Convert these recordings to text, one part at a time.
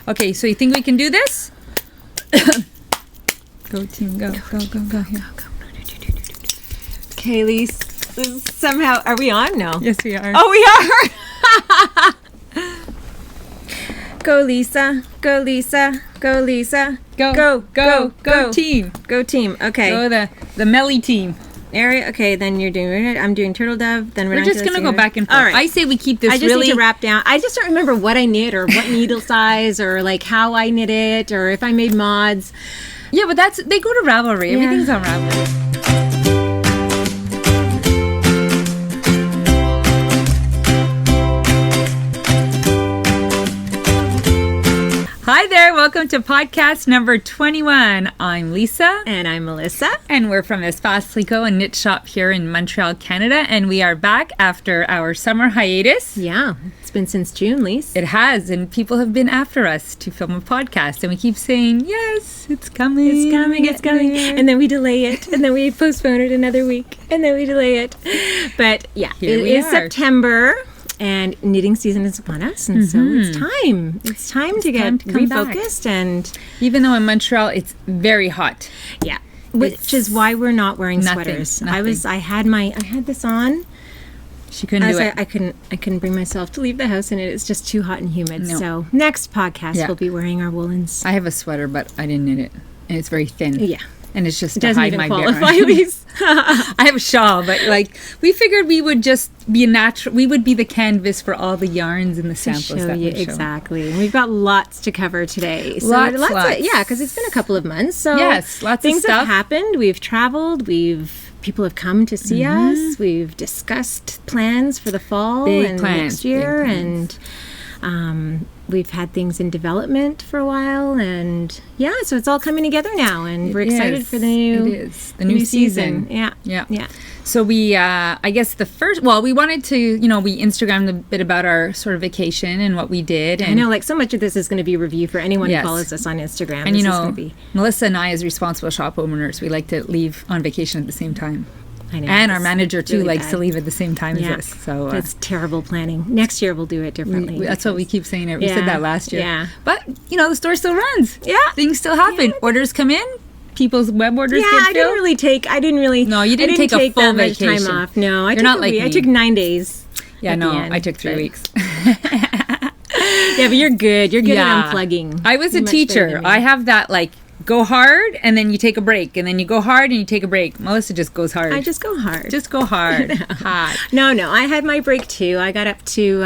Okay, so you think we can do this? Go team, go here. Okay, Lise. Somehow, are we on? No. Yes, we are. Oh, we are. Go, Lisa. Go, Lisa. Go, Lisa. Go team. Go team. Okay. Go the Melly team. Area. Okay, then you're doing it. I'm doing turtle dove. Then we're just gonna go back and forth. All right. I say we keep this. I just need to wrap down. I just don't remember what I knit or what needle size or like how I knit it or if I made mods. Yeah, but they go to Ravelry. Yeah. Everything's on Ravelry. Hi there, welcome to podcast number 21. I'm Lisa. And I'm Melissa. And we're from Espace Tricot, a knit shop here in Montreal, Canada. And we are back after our summer hiatus. Yeah, it's been since June, Lisa. It has, and people have been after us to film a podcast. And we keep saying, yes, it's coming. It's coming, it's coming. And then we delay it. And then we postpone it another week. And then we delay it. But yeah, it is September. And knitting season is upon us, and so it's time. It's time to get refocused. Back. And even though in Montreal it's very hot, yeah, which is why we're not wearing sweaters. I had this on. She couldn't do it. I couldn't bring myself to leave the house, and it's just too hot and humid. No. So next podcast we'll be wearing our woolens. I have a sweater, but I didn't knit it, and it's very thin. Yeah. And it's just to hide my bare arms. I have a shawl, but like we figured we would just be we would be the canvas for all the yarns and the samples that we show. Exactly. And we've got lots to cover today. So lots. Yeah, because it's been a couple of months. So yes, lots things of stuff. Have happened. We've traveled. People have come to see us. We've discussed plans for the fall next year, and we've had things in development for a while, and so it's all coming together now, and we're excited for the new season. Yeah. So we, I guess we wanted to, we Instagrammed a bit about our sort of vacation and what we did. And I know, like so much of this is going to be review for anyone who follows us on Instagram. And Melissa and I, as responsible shop owners, we like to leave on vacation at the same time. I know, and our manager too really likes to leave at the same time as us. So that's terrible planning. Next year we'll do it differently. That's what we keep saying. We said that last year. Yeah. But the store still runs. Yeah. Things still happen. Yeah. Orders come in. People's web orders get filled. I didn't really. No, you didn't take a full vacation. Time off. No, You're not like me. I took 9 days. Yeah, no, I took 3 weeks. Yeah, but you're good. You're good at unplugging. I was a teacher. I have that go hard and then you take a break, and then you go hard and you take a break. Melissa just goes hard. I just go hard. Just go hard. Hot. No, I had my break too. I got up to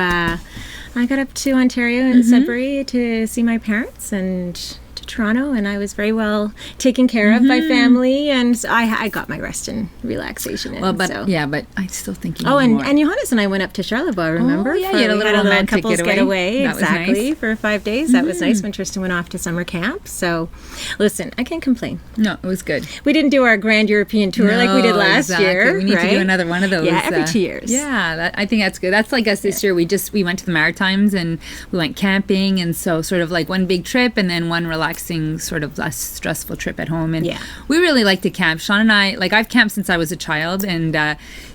Ontario in Sudbury to see my parents, and to Toronto, and I was very well taken care of by family, and so I got my rest and relaxation in. But I'm still thinking. And Johannes and I went up to Charlevoix. Remember? You had a little couples getaway. That exactly, was nice. For 5 days. That was nice when Tristan went off to summer camp. So, listen, I can't complain. No, it was good. We didn't do our grand European tour like we did last year. We need to do another one of those. Yeah, every 2 years. Yeah, I think that's good. That's like us this year. We went to the Maritimes and we went camping, and so sort of like one big trip and then one relaxing sort of less stressful trip at home. And we really like to camp. Sean and I, I've camped since I was a child, and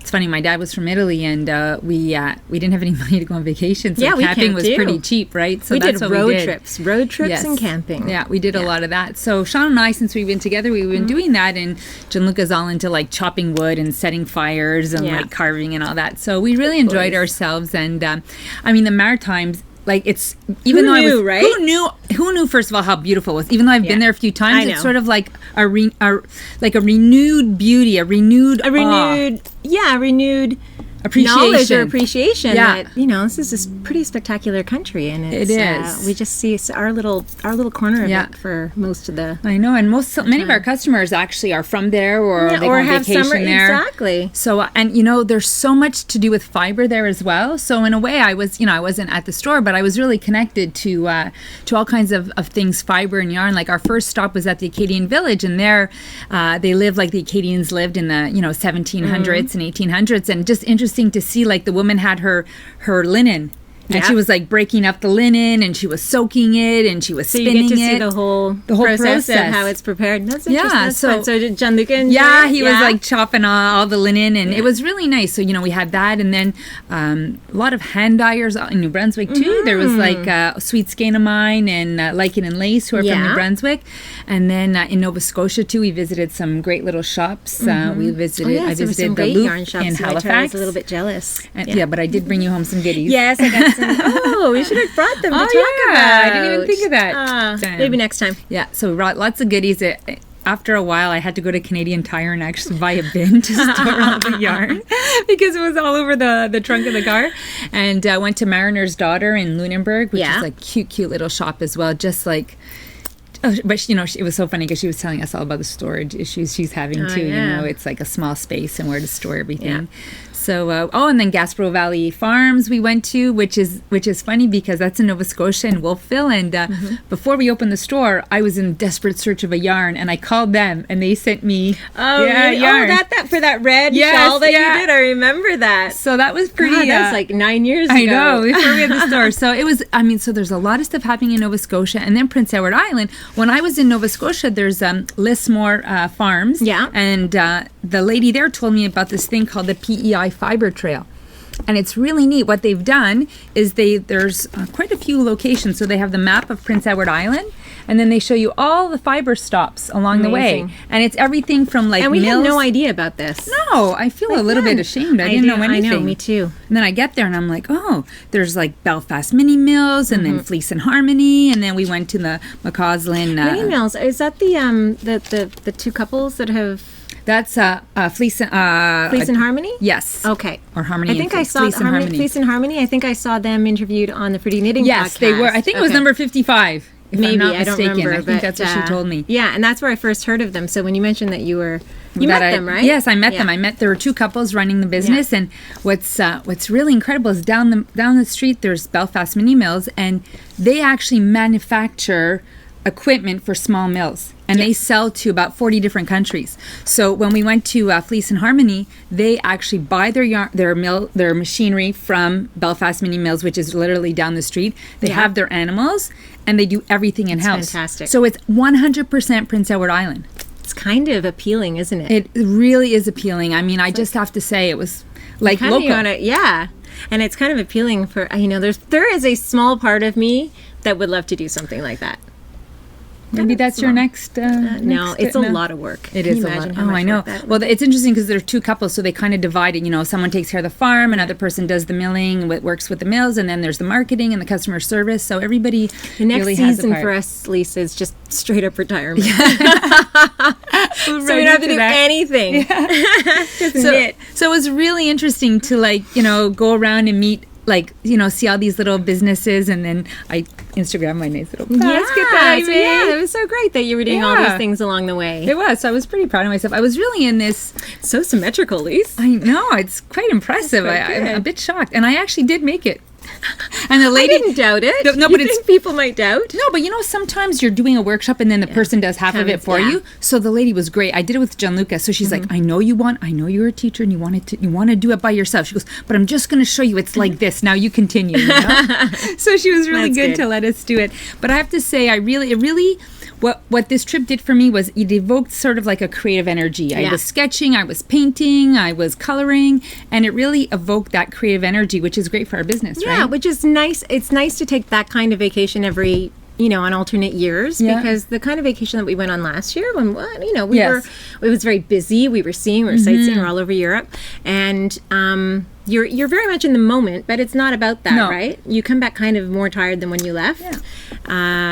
it's funny, my dad was from Italy, and we didn't have any money to go on vacation, so camping was pretty cheap, right? So that's what we did. Road trips and camping. Yeah, we did a lot of that. So Sean and I, since we've been together, we've been doing that, and Gianluca's all into chopping wood and setting fires and carving and all that. So we really enjoyed ourselves, and the Maritimes, it's even though who knew first of all how beautiful it was, even though I've been there a few times. It's sort of like a renewed beauty, a renewed knowledge or appreciation that this is a pretty spectacular country, and it is. We just see our little corner of it for most of the. I know, and many of our customers actually are from there, or they go on have vacation summer there. Exactly. So there's so much to do with fiber there as well. So in a way, I wasn't at the store, but I was really connected to all kinds of things, fiber and yarn. Like our first stop was at the Acadian Village, and there they live like the Acadians lived in the 1700s and 1800s, and just interesting to see the woman had her linen And she was like breaking up the linen, and she was soaking it, and she was spinning it. You get to see the whole process of how it's prepared. That's interesting. Yeah, That's fun. So did Gianluca enjoy Yeah, it? he was like chopping all the linen, and it was really nice. So, you know, we had that, and then a lot of hand dyers in New Brunswick, too. There was like a sweet skein of mine and Lichen and Lace, who are from New Brunswick. And then in Nova Scotia, too, we visited some great little shops. I visited the Loop in Halifax. I was a little bit jealous. And, but I did bring you home some goodies. Yes, I got some. We should have brought them to talk about. I didn't even think of that. Maybe next time. Yeah, so we brought lots of goodies. After a while, I had to go to Canadian Tire and actually buy a bin to store all the yarn because it was all over the trunk of the car. And I went to Mariner's Daughter in Lunenburg, which is like cute little shop as well, just like... But, you know, it was so funny because she was telling us all about the storage issues she's having, too. You know, it's like a small space and where to store everything. Yeah. So, and then Gaspereau Valley Farms we went to, which is funny because that's in Nova Scotia in Wolfville. And before we opened the store, I was in desperate search of a yarn, and I called them, and they sent me yarn. That for that red shawl that you did. I remember that. So that was pretty. God, that was like 9 years ago. I know, before we had the store. So it was. I mean, so there's a lot of stuff happening in Nova Scotia, and then Prince Edward Island. When I was in Nova Scotia, there's Lismore Farms. Yeah, and the lady there told me about this thing called the PEI Fiber Trail. And it's really neat. What they've done is there's quite a few locations. So they have the map of Prince Edward Island, and then they show you all the fiber stops along the way. And it's everything from like mills. And we had no idea about this. No, I feel a little bit ashamed. I didn't know anything. I know, me too. And then I get there and I'm like, oh, there's like Belfast Mini Mills, and then Fleece and Harmony, and then we went to the McCausland. Mini Mills, is that the two couples that have... That's Fleece and Harmony? Yes. Okay. Or Harmony. I think I saw Fleece and Harmony. I think I saw them interviewed on the Pretty Knitting Podcast. Yes, they were. I think it was number 55. If Maybe, I'm not I don't mistaken. remember. I think that's what she told me. Yeah, and that's where I first heard of them. So when you mentioned that you met them, right? Yes, I met them. There were two couples running the business, and what's really incredible is down the street there's Belfast Mini Mills, and they actually manufacture equipment for small mills, and they sell to about 40 different countries. So when we went to Fleece and Harmony, they actually buy their machinery from Belfast Mini Mills, which is literally down the street. They have their animals, and they do everything in-house. Fantastic. So it's 100% Prince Edward Island. It's kind of appealing, isn't it? It really is appealing. I mean, I just have to say it was like local. And it's kind of appealing for, there is a small part of me that would love to do something like that. Maybe that's your next... no, it's a lot of work. It is a lot. Oh, I know. Well, it's interesting because there are two couples, so they kind of divide it. You know, someone takes care of the farm, another person does the milling, works with the mills, and then there's the marketing and the customer service. So everybody the next really season has a part. For us, Lisa, is just straight up retirement. So we don't have to do anything. Just knit. So it was really interesting to go around and meet. See all these little businesses, and then I Instagram my nice little basket that I made. It was so great that you were doing all these things along the way. It was. So I was pretty proud of myself. I was really in this... So symmetrical, Lise. I know. It's quite impressive. I'm a bit shocked. And I actually did make it. And the lady... I didn't doubt it. No, but it's people might doubt. No, but sometimes you're doing a workshop and then the person does half of it for you. So the lady was great. I did it with Gianluca. So she's like, I know you're a teacher and you want to do it by yourself. She goes, but I'm just going to show you it's like this. Now you continue. You know? So she was really good to let us do it. But I have to say, what this trip did for me was it evoked sort of like a creative energy. I was sketching, I was painting, I was coloring, and it really evoked that creative energy, which is great for our business, right? Yeah, which is nice. It's nice to take that kind of vacation every, on alternate years, because the kind of vacation that we went on last year, when it was very busy. We were sightseeing, we're all over Europe, and you're very much in the moment, but it's not about that, right? You come back kind of more tired than when you left,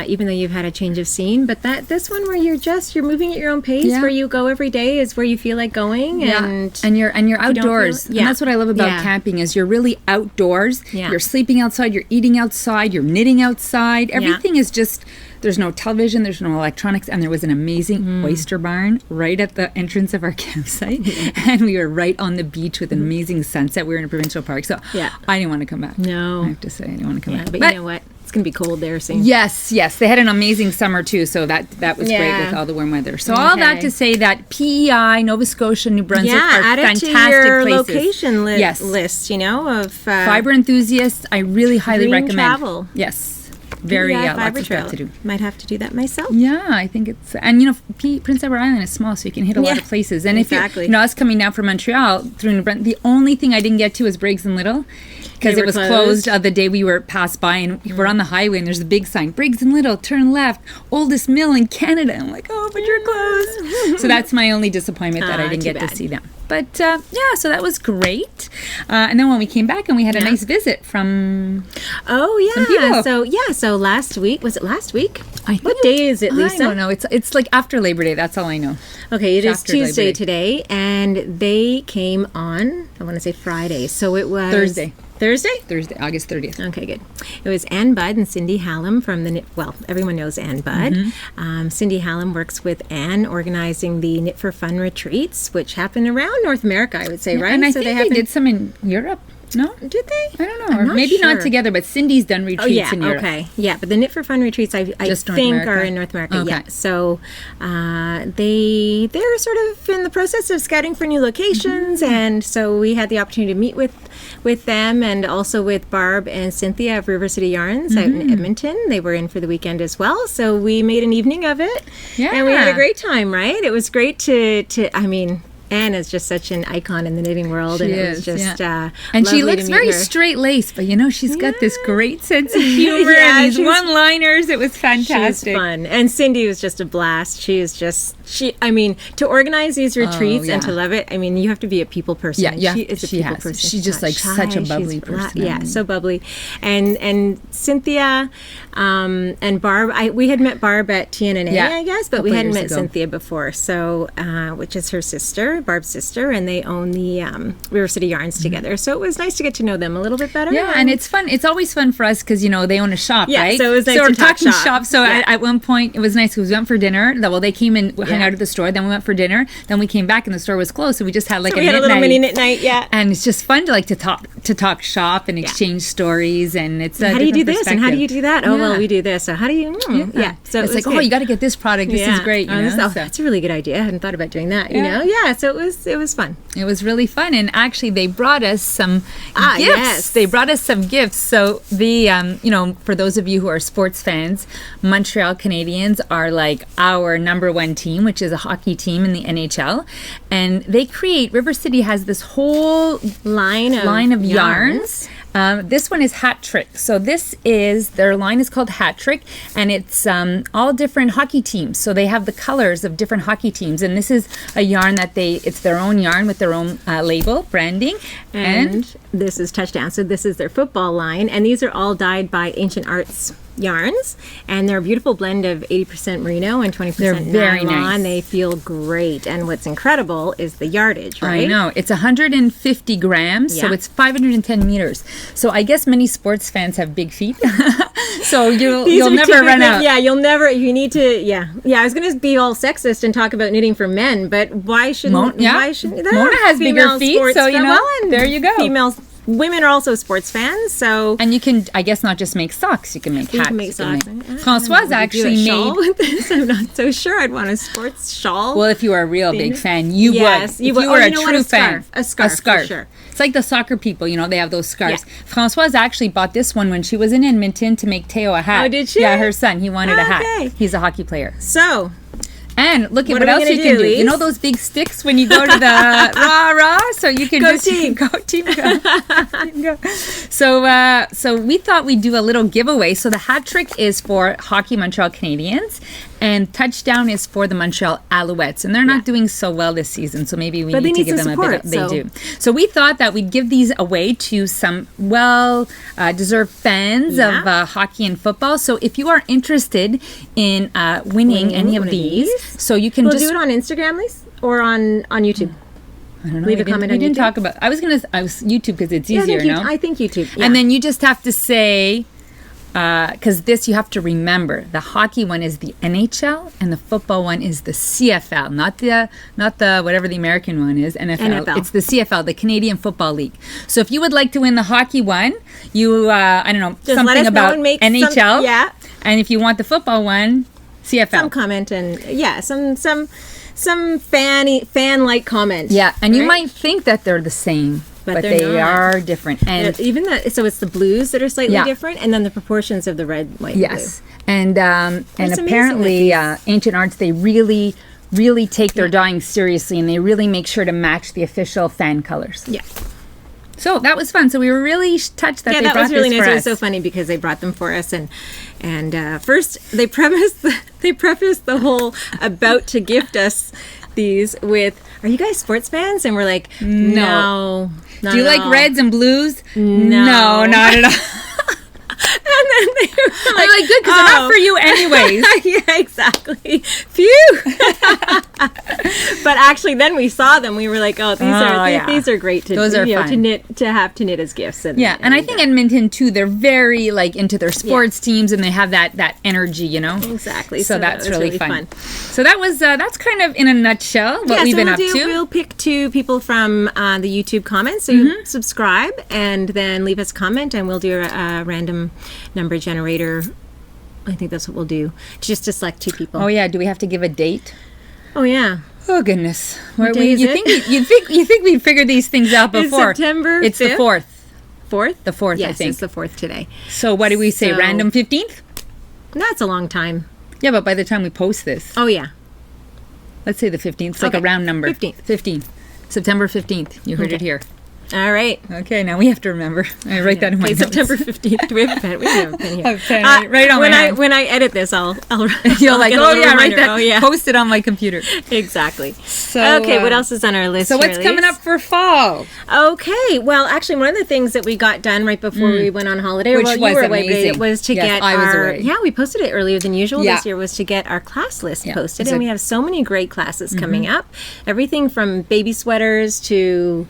even though you've had a change of scene. But this one where you're moving at your own pace, where you go every day is where you feel like going, and you're outdoors. And that's what I love about camping is you're really outdoors. You're sleeping outside, you're eating outside, you're knitting outside. Everything is just... There's no television, there's no electronics, and there was an amazing oyster barn right at the entrance of our campsite. And we were right on the beach with an amazing sunset. We were in a provincial park, so I didn't want to come back. No. I have to say, I didn't want to come back. But you know what? going to be cold there soon. Yes. They had an amazing summer too, so that was great with all the warm weather. So all that to say that PEI, Nova Scotia, New Brunswick are add it fantastic to your places. Location list, of fiber enthusiasts. I really highly recommend. Travel. Yes. Very lots of stuff to do. Might have to do that myself. Yeah, I think it's, and Prince Edward Island is small, so you can hit a lot of places. And if us coming down from Montreal through New Brunswick, the only thing I didn't get to was Briggs and Little, because it was closed the day we were passed by, and we're on the highway, and there's a big sign, Briggs and Little, turn left, oldest mill in Canada. I'm like, oh, but you're closed. So that's my only disappointment that I didn't get to see them. But so that was great. And then when we came back, and we had a nice visit from some people. So last week, was it last week? What day is it, Lisa? I don't know. It's like after Labor Day. That's all I know. Okay, it is Tuesday today, and they came on, I want to say Friday. So it was Thursday, August 30th. Okay, good. It was Ann Budd and Cindy Hallam from the Knit. Well, everyone knows Ann Budd. Mm-hmm. Cindy Hallam works with Ann, organizing the Knit for Fun retreats, which happen around North America, I would say, right? And I think they did some in Europe. No? Did they? I don't know. Or maybe not together, but Cindy's done retreats in Europe. Okay. Yeah, but the Knit for Fun retreats, I think, are in North America. Okay. Yeah. So they're sort of in the process of scouting for new locations, and so we had the opportunity to meet with them, and also with Barb and Cynthia of River City Yarns out in Edmonton. They were in for the weekend as well, so we made an evening of it. Yeah. And we had a great time, right? It was great to Anne is just such an icon in the knitting world, and it was just and she looks very straight-laced, but she's got this great sense of humor and these one-liners. It was fantastic. She's fun, and Cindy was just a blast. She is just to organize these retreats and to love it. You have to be a people person. Yeah, she is a people person. She's just like shy, such a bubbly person. Yeah, so bubbly. And Cynthia and Barb. We had met Barb at TNNA, I guess, but we hadn't met Cynthia before. So, which is her sister. Barb's sister, and they own the River City Yarns together. So it was nice to get to know them a little bit better. Yeah, and it's fun. It's always fun for us because they own a shop, right? So it was nice to we're talking shop. So at one point it was nice because we went for dinner. Well, they came and hung out at the store. Then we went for dinner. Then we came back and the store was closed. So we just had a little mini knit night. Yeah, and it's just fun to talk shop and exchange stories. And it's how do you do this and how do you do that? Oh well, we do this. So how do you? So it's like you got to get this product. This is great. That's a really good idea. I hadn't thought about doing that. Yeah. So it was fun. It was really fun, and actually they brought us some gifts. Yes. They brought us some gifts. So the for those of you who are sports fans, Montreal Canadiens are like our number one team, which is a hockey team in the NHL, and River City has this whole line of yarns. This one is Hat Trick. So their line is called Hat Trick, and it's all different hockey teams. So they have the colors of different hockey teams, and this is a yarn it's their own yarn with their own label, branding. And this is Touchdown. So this is their football line, and these are all dyed by Ancient Arts yarns, and they're a beautiful blend of 80% merino and 20% nylon. Very nice. They feel great, and what's incredible is the yardage, right? I know. It's 150 grams, so it's 510 meters. So I guess many sports fans have big feet. So you'll never run out. Yeah, you need to, yeah. I was going to be all sexist and talk about knitting for men, but why shouldn't Mona has bigger feet, so there you go. Women are also sports fans, so... And you can, I guess, not just make socks, you can make hats. You can make socks. Françoise actually made... with this. I'm not so sure I'd want a sports shawl. Well, if you were a real big fan, you would. If you were a true fan. A scarf, for sure. It's like the soccer people, they have those scarves. Yeah. Françoise actually bought this one when she was in Edmonton to make Theo a hat. Oh, did she? Yeah, her son. He wanted a hat. He's a hockey player. So... And look at what else you can do. You know those big sticks when you go to the rah-rah? So you can go team. Go team. Go. So we thought we'd do a little giveaway. So the Hat Trick is for Hockey Montreal Canadiens, and Touchdown is for the Montreal Alouettes. And they're not doing so well this season, so maybe we need to give them support, a bit. They do. So we thought that we'd give these away to some deserved fans of hockey and football. So if you are interested in winning any of these, so you can do it on Instagram, Lise, or on YouTube. I don't know. Leave a comment on YouTube. We didn't talk about. I was YouTube because it's easier. I think YouTube. Yeah. And then you just have to say because this you have to remember, the hockey one is the NHL and the football one is the CFL, not the whatever the American one is, NFL. It's the CFL, the Canadian Football League. So if you would like to win the hockey one, you I don't know, just something about NHL. And if you want the football one, CFL. Some comment and some fan-like comment. Yeah, and you might think that they're the same. But they are different, and even so it's the blues that are slightly different, and then the proportions of the red, white, and blue. And apparently, Ancient Arts, they really take their dyeing seriously, and they really make sure to match the official fan colors. Yeah. So that was fun. So we were really touched that they brought this for us. Yeah, that was really nice. It was so funny because they brought them for us, and first they prefaced the whole about to gift us these with, "Are you guys sports fans?" And we're like, no. Do you like reds and blues? No, not at all. And then they were like, good, because they're not for you anyways. Yeah, exactly. Phew. But actually, then we saw them. We were like, these are great to Those are fun. to knit as gifts. And I think Edmonton too, they're very into their sports teams, and they have that energy, Exactly. So that's really fun. So that's kind of in a nutshell what we've been up to. We'll pick 2 people from the YouTube comments. So you subscribe and then leave us a comment, and we'll do a random number generator. I think that's what we'll do, just to select 2 people. Oh yeah, do we have to give a date? Oh yeah. Oh goodness. What day is it? You think we'd figured these things out before? It's September 5th? It's the 4th. 4th? The 4th, yes, I think. It's the 4th today. So what do we say? Random 15th? That's a long time. Yeah, but by the time we post this. Oh yeah. Let's say the 15th. It's like a round number. 15th. September 15th. You heard it here. All right. Okay, now we have to remember. I write that in my notes. September 15th. Do we have a pen? We have a pen here. I have a pen right on my hand. When I edit this, I'll You'll write that. Oh, yeah. Post it on my computer. Exactly. So okay, what else is on our list? So what's coming up for fall? Okay. Well, actually, one of the things that we got done right before we went on holiday, which was amazing, was to get our we posted it earlier than usual this year, was to get our class list posted, and we have so many great classes coming up. Everything from baby sweaters to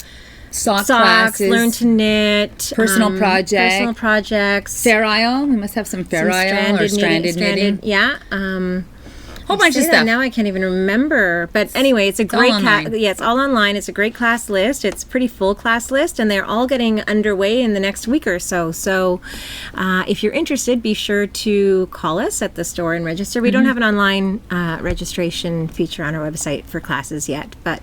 Socks, classes, learn to knit, personal projects, Fair Isle. We must have some Fair Isle or stranded knitting. Yeah. Whole bunch of stuff. Now I can't even remember. But anyway, it's a great it's all online. It's a great class list. It's a pretty full class list, and they're all getting underway in the next week or so. So if you're interested, be sure to call us at the store and register. We don't have an online registration feature on our website for classes yet, but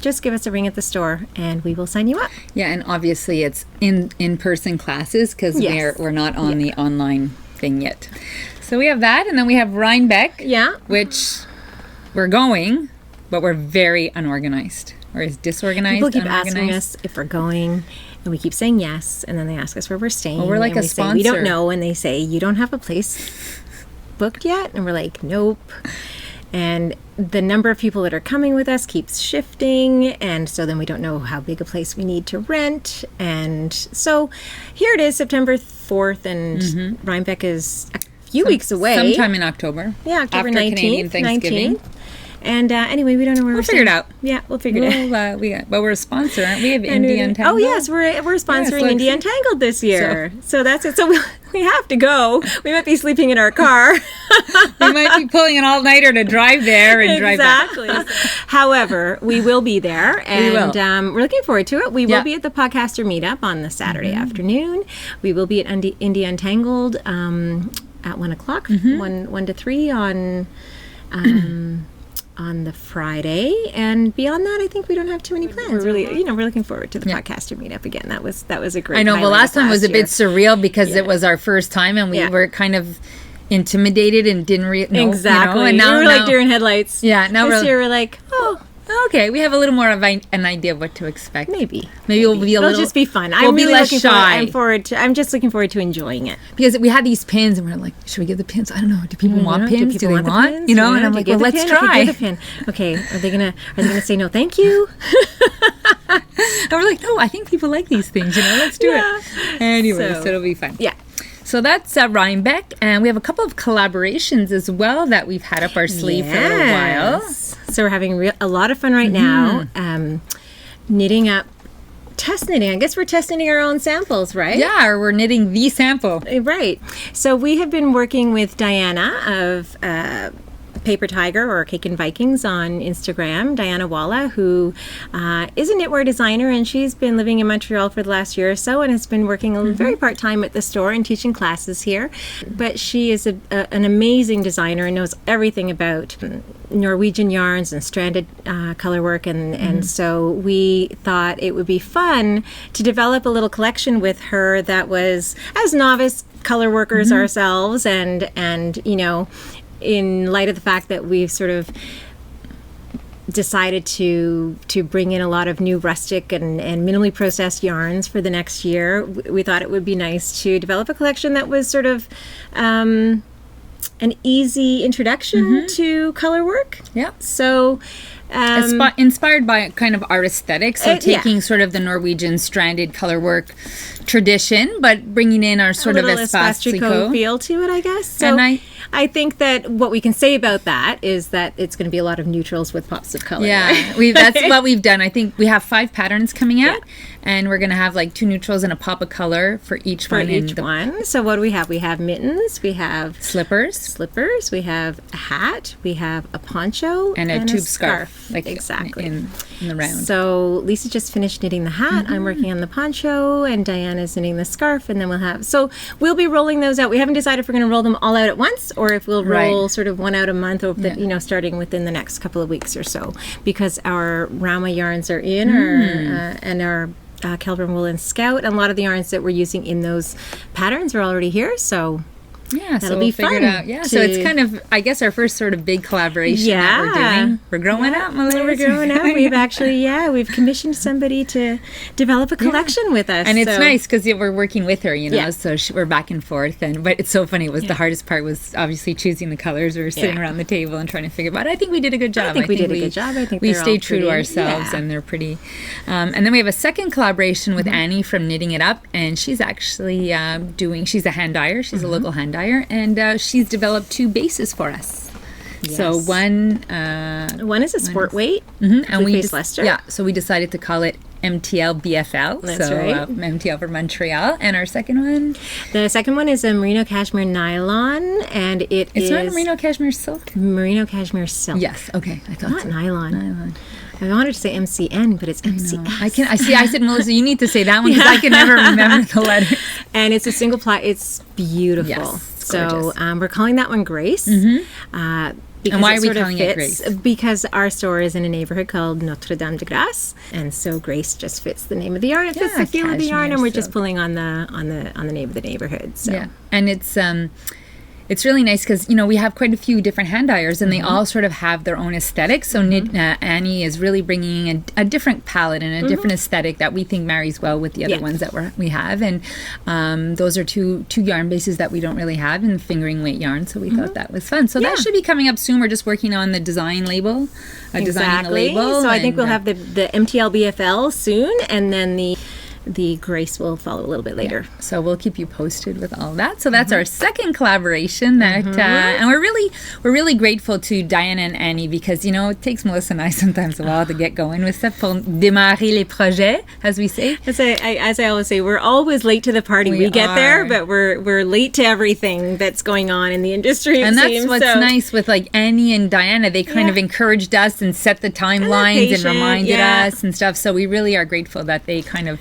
just give us a ring at the store and we will sign you up. Yeah, and obviously it's in-person classes because we're not on the online thing yet. So we have that, and then we have Rhinebeck, which we're going, but we're very unorganized, or is disorganized. People keep asking us if we're going, and we keep saying yes, and then they ask us where we're staying. Well, we're like a sponsor. We don't know, and they say, you don't have a place booked yet? And we're like, nope. And the number of people that are coming with us keeps shifting, and so then we don't know how big a place we need to rent. And so here it is, September 4th, and Rhinebeck is few weeks away. Sometime in October. Yeah, October after 19th. Canadian Thanksgiving. 19th. And anyway, we don't know where we'll figure it out. Yeah, we'll figure it out. But we're a sponsor, aren't we? Have Indie Untangled. Oh yes, we're sponsoring Indie Untangled this year. So that's it. So we have to go. We might be sleeping in our car. We might be pulling an all-nighter to drive there and drive back. Exactly. However, we will be there, and we're looking forward to it. We will be at the Podcaster Meetup on the Saturday afternoon. We will be at Indie Untangled at 1 o'clock, 1 to 3 on the Friday, and beyond that, I think we don't have too many plans. We're really, we're looking forward to the Podcaster Meetup again. That was a great. I know. Well, last time was a bit surreal because it was our first time, and we were kind of intimidated and didn't know. Exactly. And now we were like deer in headlights. Yeah. Now this year we're like, okay, we have a little more of an idea of what to expect. Maybe we'll be It'll just be fun. We'll be less shy. I'm just looking forward to enjoying it. Because we had these pins, and we're like, should we give the pins? I don't know. Do people want pins? Do they want? Pins? And I'm like, well, let's try. Give the pin. Okay, are they gonna say no? Thank you. And we're like, no, I think people like these things. Let's do it. Anyway, so it'll be fun. Yeah. So that's Rhinebeck, and we have a couple of collaborations as well that we've had up our sleeve for a little while. So we're having a lot of fun right now, knitting up test knitting. I guess we're test knitting our own samples, right? Yeah, or we're knitting the sample. Right. So we have been working with Diana of Paper Tiger or Cake and Vikings on Instagram, Diana Walla, who is a knitwear designer, and she's been living in Montreal for the last year or so and has been working very part-time at the store and teaching classes here. But she is an amazing designer and knows everything about Norwegian yarns and stranded color work, and so we thought it would be fun to develop a little collection with her that was, as novice color workers ourselves, and you know, in light of the fact that we've sort of decided to bring in a lot of new rustic and minimally processed yarns for the next year, we thought it would be nice to develop a collection that was sort of an easy introduction to color work. Yeah. So inspired by kind of our aesthetic, so taking sort of the Norwegian stranded color work tradition, but bringing in our sort of Espace Tricot feel to it, I guess. So and I think that what we can say about that is that it's going to be a lot of neutrals with pops of color. Yeah, that's what we've done. I think we have 5 patterns coming out, and we're going to have like 2 neutrals and a pop of color for each one. So what do we have? We have mittens, we have slippers, we have a hat, we have a poncho, and a tube scarf. Like exactly. In the round. So Lisa just finished knitting the hat. I'm working on the poncho, and Diana's knitting the scarf, and then we'll be rolling those out. We haven't decided if we're going to roll them all out at once or if we'll roll sort of one out a month over the, you know, starting within the next couple of weeks or so, because our Rama yarns are in and our Kelvin Wool and Scout, and a lot of the yarns that we're using in those patterns are already here, so yeah, that'll be fun. It out. Yeah, so it's kind of, I guess, our first sort of big collaboration that we're doing. We're growing up, Melissa. We're growing up. We've actually, we've commissioned somebody to develop a collection with us. And it's nice because we're working with her, you know, so we're back and forth. But it's so funny. The hardest part was obviously choosing the colors. We were sitting around the table and trying to figure out. I think we did a good job. I think we did a good job. I think we stayed true to ourselves, and they're pretty. And then we have a second collaboration with Annie from Knitting It Up, and she's actually she's a hand dyer. She's a local hand dyer, and she's developed 2 bases for us. Yes. So one is a sport weight, and we Leicester. Yeah, so we decided to call it MTL BFL. That's right. MTL for Montreal. And our second one? The second one is a merino cashmere nylon, and it's not a merino cashmere silk? Merino cashmere silk. Yes, okay. I thought not nylon. I wanted to say MCN, but it's MCS. I said, Melissa, you need to say that one because I can never remember the letter. And it's a single ply. It's beautiful. Yes, so we're calling that one Grace. And why are we calling it Grace? Because our store is in a neighborhood called Notre Dame de Grace, and so Grace just fits the name of the yarn. It fits the feel of the yarn, and we're just pulling on the name of the neighborhood. So. Yeah, and it's really nice because, you know, we have quite a few different hand dyers, and they all sort of have their own aesthetic. So Annie is really bringing a different palette and a different aesthetic that we think marries well with the other ones that we have. And those are two yarn bases that we don't really have in fingering weight yarn. So we thought that was fun. So that should be coming up soon. We're just working on the design label, designing the label. So I think we'll have the MTL BFL soon, and then the Grace will follow a little bit later. Yeah. So we'll keep you posted with all that. So that's our second collaboration that and we're really grateful to Diana and Annie because, you know, it takes Melissa and I sometimes a while to get going with stuff pour démarrer les projets, as we say. As I always say, we're always late to the party. We get there, but we're late to everything that's going on in the industry. And that's what's nice with like Annie and Diana. They kind of encouraged us and set the timelines and reminded us and stuff. So we really are grateful that they kind of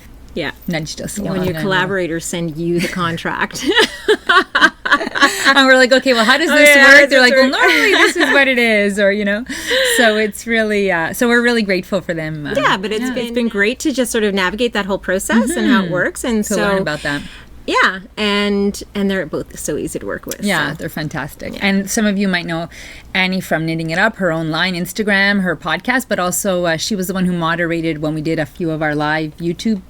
nudged us along. When your collaborators send you the contract. And we're like, okay, well, how does this work? They're like, well, normally this is what it is, or, you know. So it's really, so we're really grateful for them. But it's been great to just sort of navigate that whole process and how it works. And to learn about that. Yeah, and they're both so easy to work with. Yeah, they're fantastic. Yeah. And some of you might know Annie from Knitting It Up, her own line, Instagram, her podcast, but also she was the one who moderated when we did a few of our live YouTube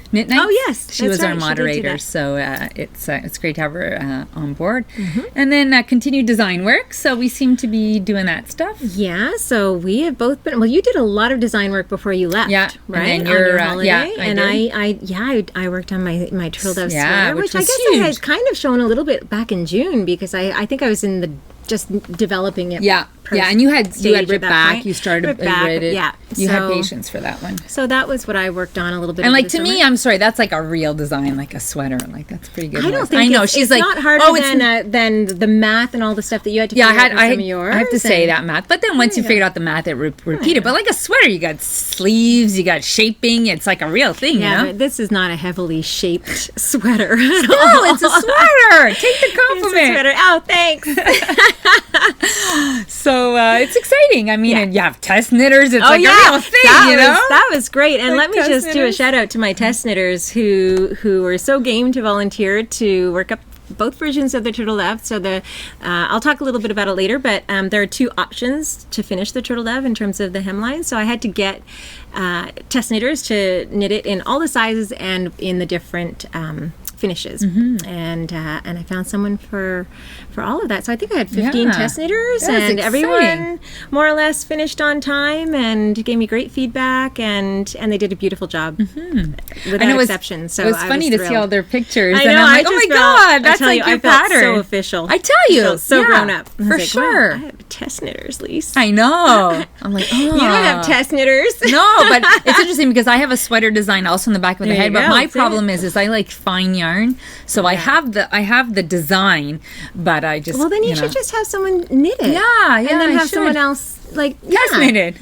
knit nights. Oh yes, she was our moderator, so it's great to have her on board. And then continued design work. So we seem to be doing that stuff. Yeah. So we have both been. Well, you did a lot of design work before you left. Yeah. Right. And then your holiday. I worked on my turtle dove sweater, which I guess I had kind of shown a little bit back in June because I think I was in the just developing it Yeah, and you had ripped back. Point. You started ripped back, it. Yeah. You had patience for that one. So that was what I worked on a little bit. And like to me, I'm sorry, that's like a real design, like a sweater. Like that's pretty good. I don't think she's like not harder than the math and all the stuff that you had to figure out for some of yours. I have to say that math, but then once you figured out the math, it repeated. But like a sweater, you got sleeves, you got shaping. It's like a real thing. Yeah, you know? But this is not a heavily shaped sweater. No, it's a sweater. Take the compliment. It's a sweater. Oh, thanks. So it's exciting. I mean, and you have test knitters. It's like a real thing, that was great. And let me just do a shout out to my test knitters who were so game to volunteer to work up both versions of the turtle dove. So I'll talk a little bit about it later, but there are 2 options to finish the turtle dove in terms of the hemline. So I had to get test knitters to knit it in all the sizes and in the different finishes, and I found someone for all of that. So I think I had 15 test knitters, and everyone more or less finished on time and gave me great feedback, and they did a beautiful job without exception. So it was funny to see all their pictures. I know. And I'm like, oh my god, that's like your pattern. So official. I tell you, so grown up for sure. Wow, I have test knitters, Lise. I know. I'm like, oh, you don't have test knitters. No, but it's interesting because I have a sweater design also in the back of the head. But my problem is I like fine yarn, so I have the design, but I just you should just have someone knit it. Yeah, and then have someone else test knitted.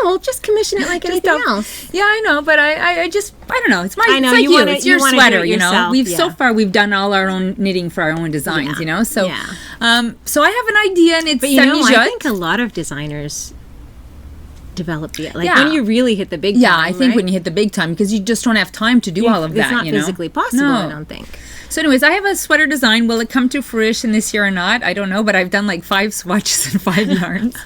No, just commission it like anything else. Yeah, I know, but I just don't know. It's my I know, it's like you it's your sweater, you know. So far we've done all our own knitting for our own designs, So so I have an idea, and it's I think a lot of designers develop when you really hit the big time. Yeah, I think when you hit the big time, because you just don't have time to do all of that. It's not physically possible, I don't think. So anyways, I have a sweater design. Will it come to fruition this year or not? I don't know, but I've done like 5 swatches and 5 yarns.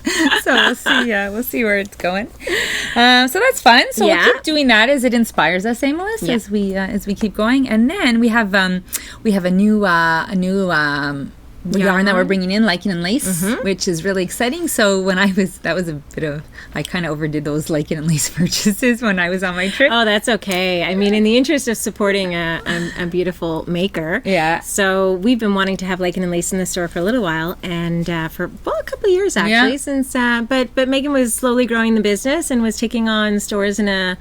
So we'll see. We'll see where it's going. So that's fun. So we'll keep doing that as it inspires us, Melissa, as we keep going. And then we have a new yarn that we're bringing in, lichen and lace, which is really exciting. So when I kind of overdid those lichen and lace purchases when I was on my trip. Oh, that's okay. I mean, in the interest of supporting a beautiful maker. Yeah. So we've been wanting to have lichen and lace in the store for a little while, and for a couple of years actually, since but Megan was slowly growing the business and was taking on stores in a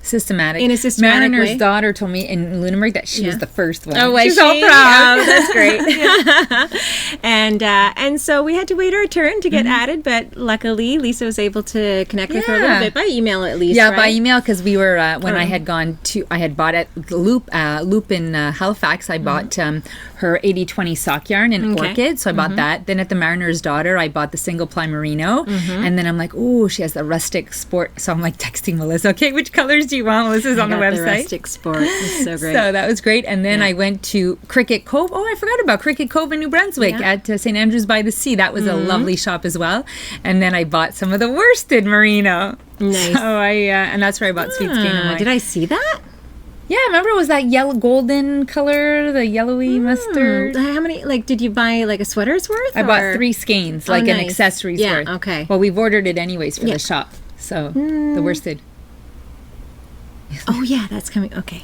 systematic Mariner's way. daughter told me in Lunenburg that she was the first one. Oh, was She's she? all proud. Oh, that's great. And so we had to wait our turn to get added, but luckily Lisa was able to connect with her a little bit by email at least. Yeah, by email, because we were when I had bought at Loop in Halifax. I bought her 80/20 sock yarn in Orchid, so I bought that. Then at the Mariner's Daughter, I bought the single ply merino, and then I'm like, oh, she has the rustic sport. So I'm like texting Melissa, okay, which colors do you want? Melissa's on the website. The rustic sport is so great. So that was great. And then I went to Cricket Cove. Oh, I forgot about Cricket Cove in New Brunswick at St. Andrews by the Sea. That was a lovely shop as well. And then I bought some of the worsted merino. Nice. So and that's where I bought Sweet Skein. Did I see that? Yeah, remember it was that yellow golden color, the yellowy mustard. How many? Did you buy a sweater's worth? I bought 3 skeins, an accessories worth. Okay. Well, we've ordered it anyways for the shop. So the worsted. Oh yeah, that's coming. Okay.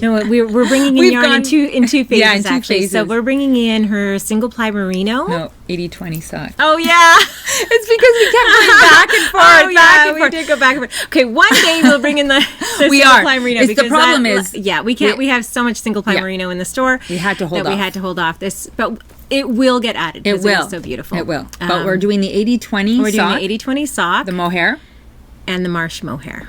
No, we're bringing in yarn in two phases. Yeah, in two actually. phases. So we're bringing in her single ply merino. No, 80/20 sock. Oh yeah, it's because we kept going back and forth. Back and forth. We did go back and forth. Okay, one day we'll bring in the single ply merino. The problem is, we can't. We have so much single ply merino in the store. We had to hold off. We had to hold off this, but it will get added. It will. It's so beautiful. It will. But we're doing the 80/20 We're sock. doing the 80/20 sock, the mohair, and the marsh mohair.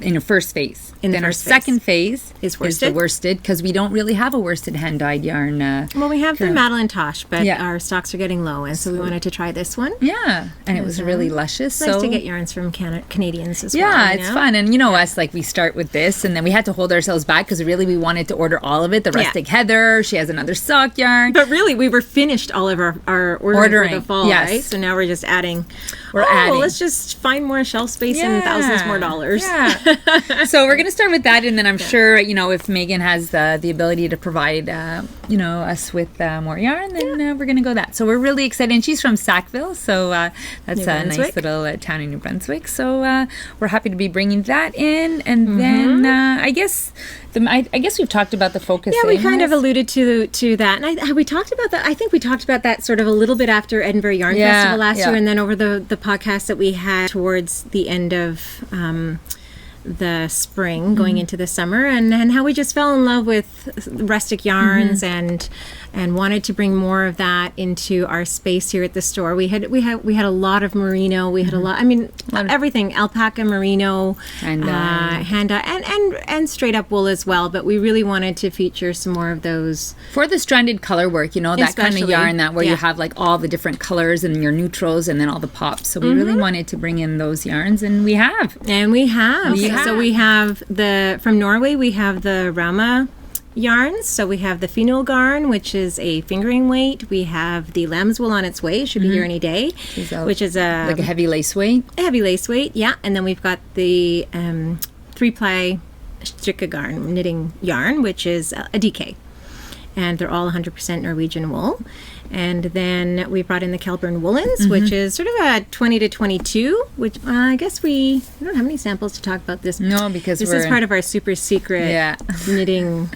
In your first phase. Then our second phase is the worsted, because we don't really have a worsted hand-dyed yarn. Well, we have the Madeline Tosh, but our stocks are getting low, and so we wanted to try this one. Yeah, and it was really luscious. Nice to get yarns from Canadians as well. Yeah, it's fun. And us, we start with this, and then we had to hold ourselves back because really we wanted to order all of it. The rustic heather, she has another sock yarn. But really, we were finised all of our ordering for the fall, right? So now we're just adding. We're adding. Well, let's just find more shelf space and thousands more dollars. Yeah. So we're going to start with that, and then I'm sure, if Megan has the ability to provide, us with more yarn, then we're going to go that. So we're really excited. And she's from Sackville, so that's a nice little town in New Brunswick. So we're happy to be bringing that in. And then I guess we've talked about the focus. Yeah, we kind of alluded to that. And we talked about that. I think we talked about that sort of a little bit after Edinburgh Yarn Festival last year, and then over the podcast that we had towards the end of the spring going into the summer, and how we just fell in love with rustic yarns and wanted to bring more of that into our space here at the store. We had a lot of merino. We had a lot. I mean, everything: alpaca, merino, and hand-dyed, and straight up wool as well. But we really wanted to feature some more of those for the stranded color work. That kind of yarn where you have like all the different colors and your neutrals and then all the pops. So we really wanted to bring in those yarns, and we have. So we have from Norway. We have the Rama yarns. So we have the Finul garn, which is a fingering weight. We have the lamb's wool on its way. It should be here any day, which is like a heavy lace weight. A heavy lace weight, yeah. And then we've got the 3-ply Tricot garn knitting yarn, which is a DK. And they're all 100% Norwegian wool. And then we brought in the Kelburn woolens, which is sort of a 20 to 22, which I guess we don't have any samples to talk about this. No, because this is part of our super secret knitting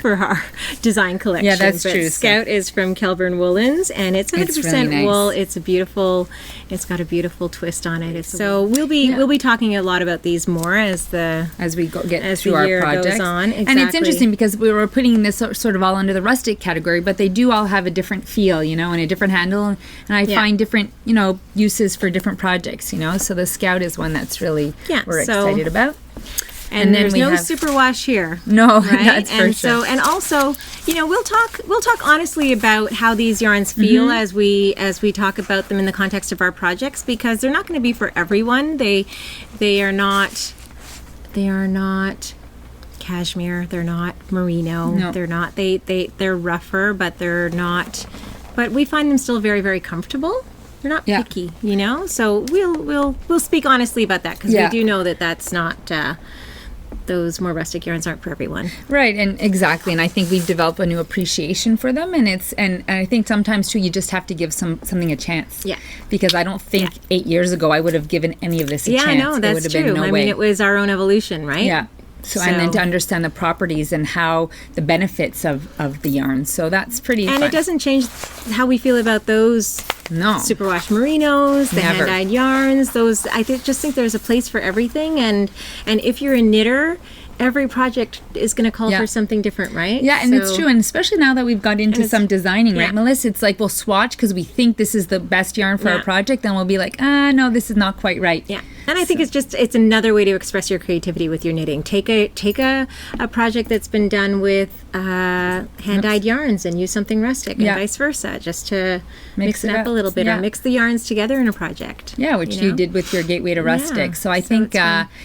for our design collection. Yeah, that's true. Scout is from Kelburn woolens, and it's 100% really wool. It's got a beautiful twist on it. So we'll be talking a lot about these more as we get through our project goes on. Exactly. And it's interesting because we were putting this sort of all under the rustic category, but they do all have a different feel, and a different handle, and I find different, uses for different projects, So the Scout is one that's really we're excited about. And there's no superwash here. No, right? That's for sure. So, and also, we'll talk honestly about how these yarns feel as we talk about them in the context of our projects, because they're not going to be for everyone. They are not cashmere, they're not merino, they're not they're rougher, but they're not, but we find them still very, very comfortable. They're not picky, so we'll speak honestly about that, because we do know that that's not those more rustic yarns aren't for everyone. Right, and exactly, and I think we've developed a new appreciation for them, and and I think sometimes too you just have to give something a chance. Yeah. Because I don't think 8 years ago I would have given any of this a chance. Yeah, no, that's true. I mean, it was our own evolution, right? Yeah. So, and then to understand the properties and how the benefits of the yarn. So that's pretty fun. And it doesn't change how we feel about those superwash merinos, the hand-dyed yarns. Those, I just think there's a place for everything. And if you're a knitter, every project is going to call for something different, right? Yeah, and it's true. And especially now that we've got into some designing, right, Melissa? It's like we'll swatch because we think this is the best yarn for our project. Then we'll be like, no, this is not quite right. Yeah. And I think it's another way to express your creativity with your knitting. Take a project that's been done with hand-dyed yarns and use something rustic, and vice versa, just to mix it up a little bit, or mix the yarns together in a project. Yeah, which you did with your Gateway to Rustic. So I think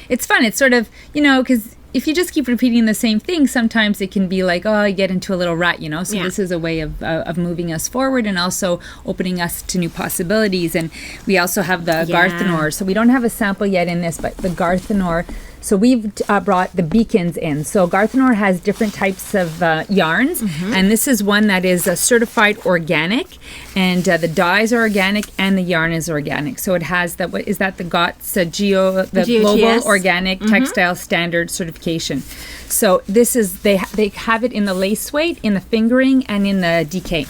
it's fun. It's sort of, because if you just keep repeating the same thing, sometimes it can be like, you get into a little rut, So this is a way of moving us forward and also opening us to new possibilities. And we also have the Garthenor. So we don't have a sample yet in this, but the Garthenor. So we've brought the beacons in. So Garthenor has different types of yarns, and this is one that is certified organic, and the dyes are organic and the yarn is organic. So it has the GOTS Global Organic Textile Standard certification. So this is they have it in the lace weight, in the fingering, and in the DK.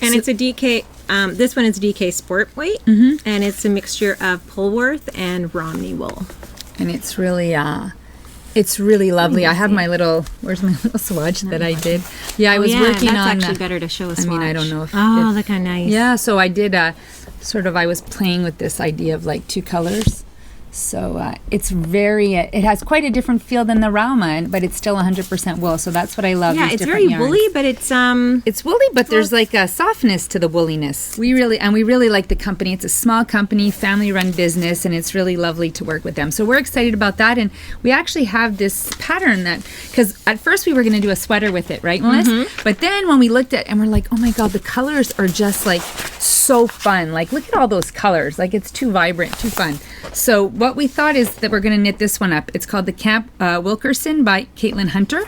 And it's a DK. This one is DK Sport weight, and it's a mixture of Polworth and Romney wool. And it's really lovely. I have where's my little swatch that I did? Yeah, I was working on. That's actually better to show a swatch. I mean, I don't know if. Look how nice. Yeah, so I did I was playing with this idea of like two colors. So it has quite a different feel than the Rauma, but it's still 100% wool. So that's what I love. Yeah, it's very woolly, but it's woolly, but there's like a softness to the wooliness. We really like the company. It's a small company, family-run business, and it's really lovely to work with them. So we're excited about that, and we actually have this pattern because at first we were going to do a sweater with it, right, Melissa? But then when we looked at, and we're like, oh my God, the colors are just like so fun. Like, look at all those colors. Like, it's too vibrant, too fun. So what we thought is that we're going to knit this one up. It's called the Camp Wilkerson by Caitlin Hunter.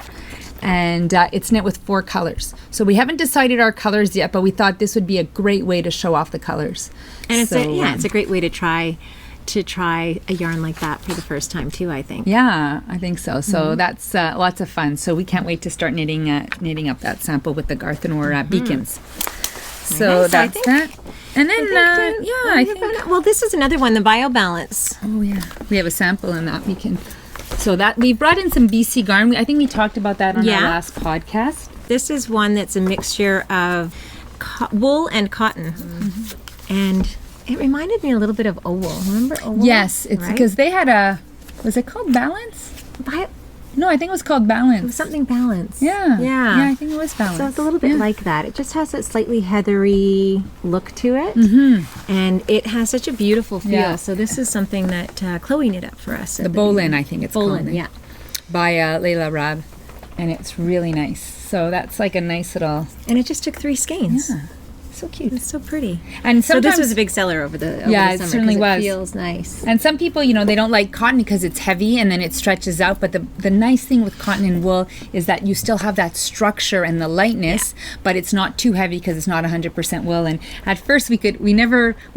and it's knit with 4 colors. So we haven't decided our colors yet, but we thought this would be a great way to show off the colors. And it's a great way to try a yarn like that for the first time too, I think. Yeah, I think so. So that's lots of fun. So we can't wait to start knitting up that sample with the Garth and Or beacons. So nice. that's that. And then, I think... Well, this is another one, the BioBalance. Oh, yeah. We have a sample in that. So that we brought in some BC yarn. I think we talked about that on our last podcast. This is one that's a mixture of wool and cotton. And it reminded me a little bit of Owool. Remember Owool? Yes, it's because they had was it called Balance? No, I think it was called Balance. It was something Balance. Yeah. Yeah, I think it was Balance. So it's a little bit like that. It just has that slightly heathery look to it. And it has such a beautiful feel. Yeah. So this is something that Chloe knit up for us. The Bolin, I think it's called. Yeah. By Layla Rab. And it's really nice. So that's like a nice little... And it just took 3 skeins. Yeah. So cute. It's so pretty. And so this was a big seller over the summer. It certainly was. It feels nice. And some people, they don't like cotton because it's heavy and then it stretches out. But the nice thing with cotton and wool is that you still have that structure and the lightness, but it's not too heavy because it's not 100% wool. And at first we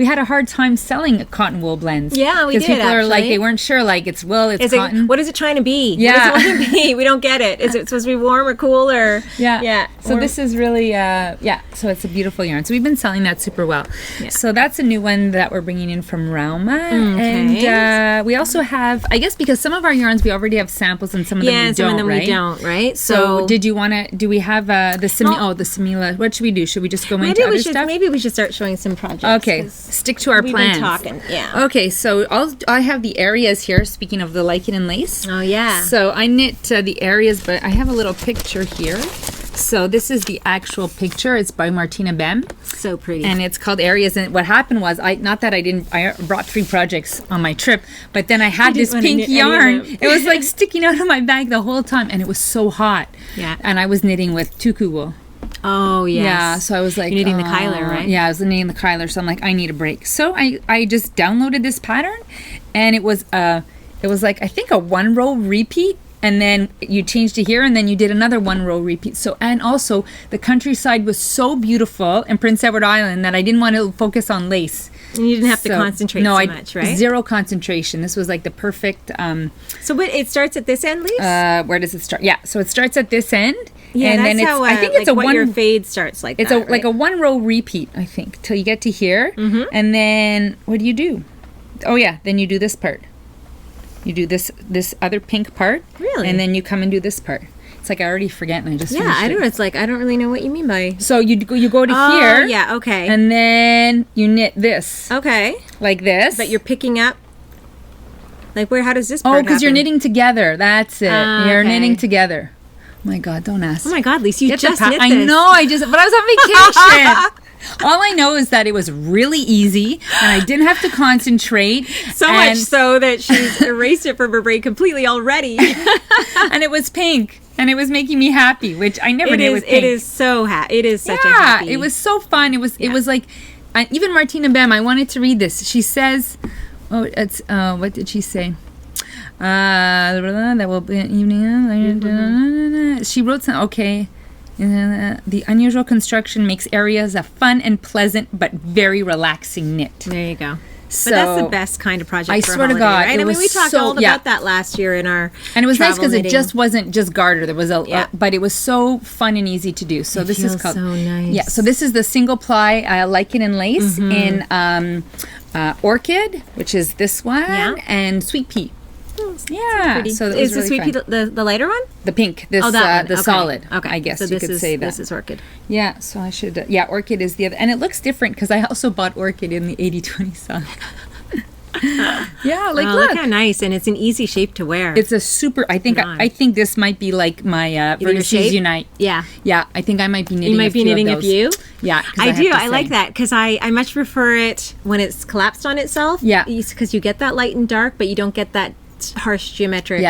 had a hard time selling cotton wool blends. Yeah, we did. Because people are like, they weren't sure, like it's wool, it's cotton. What is it trying to be? Yeah. What does it want to be? We don't get it. Is it supposed to be warm or cool or? Yeah. So this is really, so it's a beautiful yarn. So we've been selling that super well. Yeah. So that's a new one that we're bringing in from Rauma. And we also have, I guess because some of our yarns we already have samples and some of them we don't, some of them we don't, right? So do we have the Samila, what should we do? Should we just go into other stuff? Maybe we should start showing some projects. Okay, stick to our plans. We've been talking, Okay, so I have the areas here, speaking of the lichen and lace. Oh, yeah. So I knit the areas, but I have a little picture here. So this is the actual picture. It's by Martina Bem. So pretty. And it's called Areas. And what happened was, I brought 3 projects on my trip, but then I had this pink yarn. It was like sticking out of my bag the whole time, and it was so hot. Yeah. And I was knitting with tuku wool. Oh, yes. Yeah, so I was like... You're knitting the Kyler, right? Yeah, I was knitting the Kyler, so I'm like, I need a break. So I just downloaded this pattern, and it was like, I think a 1-row repeat, and then you changed to here, and then you did another 1-row repeat. So, and also the countryside was so beautiful in Prince Edward Island that I didn't want to focus on lace. And you didn't have to concentrate so much, right? Zero concentration. This was like the perfect... so it starts at this end, Lise? Where does it start? Yeah, so it starts at this end. Yeah, and that's then how I think it's like your fade starts like it's that, like a 1-row repeat, I think, till you get to here. And then what do? Oh, yeah, then you do this part. You do this other pink part. Really? And then you come and do this part. It's like I already forget and I just finished I don't know. It's like I don't really know what you mean by. So you go to here. Yeah. Okay. And then you knit this. Okay. Like this. But you're picking up. Like where? How does this part happen? Because you're knitting together. That's it. You're knitting together. Oh my God! Don't ask. Oh my God, Lisa, you just knit this. I know. But I was on vacation. All I know is that it was really easy and I didn't have to concentrate. So much so that she's erased it from her brain completely already. And it was pink and it was making me happy, which I never did with pink. It is so happy. It is such a happy. Yeah, it was so fun. It was like, even Martina Bem, I wanted to read this. She says, what did she say? That will be an evening. She wrote some, okay. The unusual construction makes areas a fun and pleasant but very relaxing knit. There you go. So, but that's the best kind of project. I for swear holiday, to God, right? We talked all about that last year in our and it was nice because knitting. It just wasn't just garter. There was but it was so fun and easy to do. So this is called so nice. Yeah. So this is the single ply lichen and lace in orchid, which is this one, and sweet pea. Yeah, so is the sweet pea the lighter one? The pink. This the solid. Okay, I guess so you could say that. This is orchid. Yeah, so I should. Orchid is the other, and it looks different because I also bought orchid in the 80/20 size. Yeah, look how nice, and it's an easy shape to wear. It's a super. I think this might be like my Vertices Unite. Yeah, I think I might be knitting. You might be knitting a few. Yeah, I do. I like that because I much prefer it when it's collapsed on itself. Yeah, because you get that light and dark, but you don't get that harsh geometric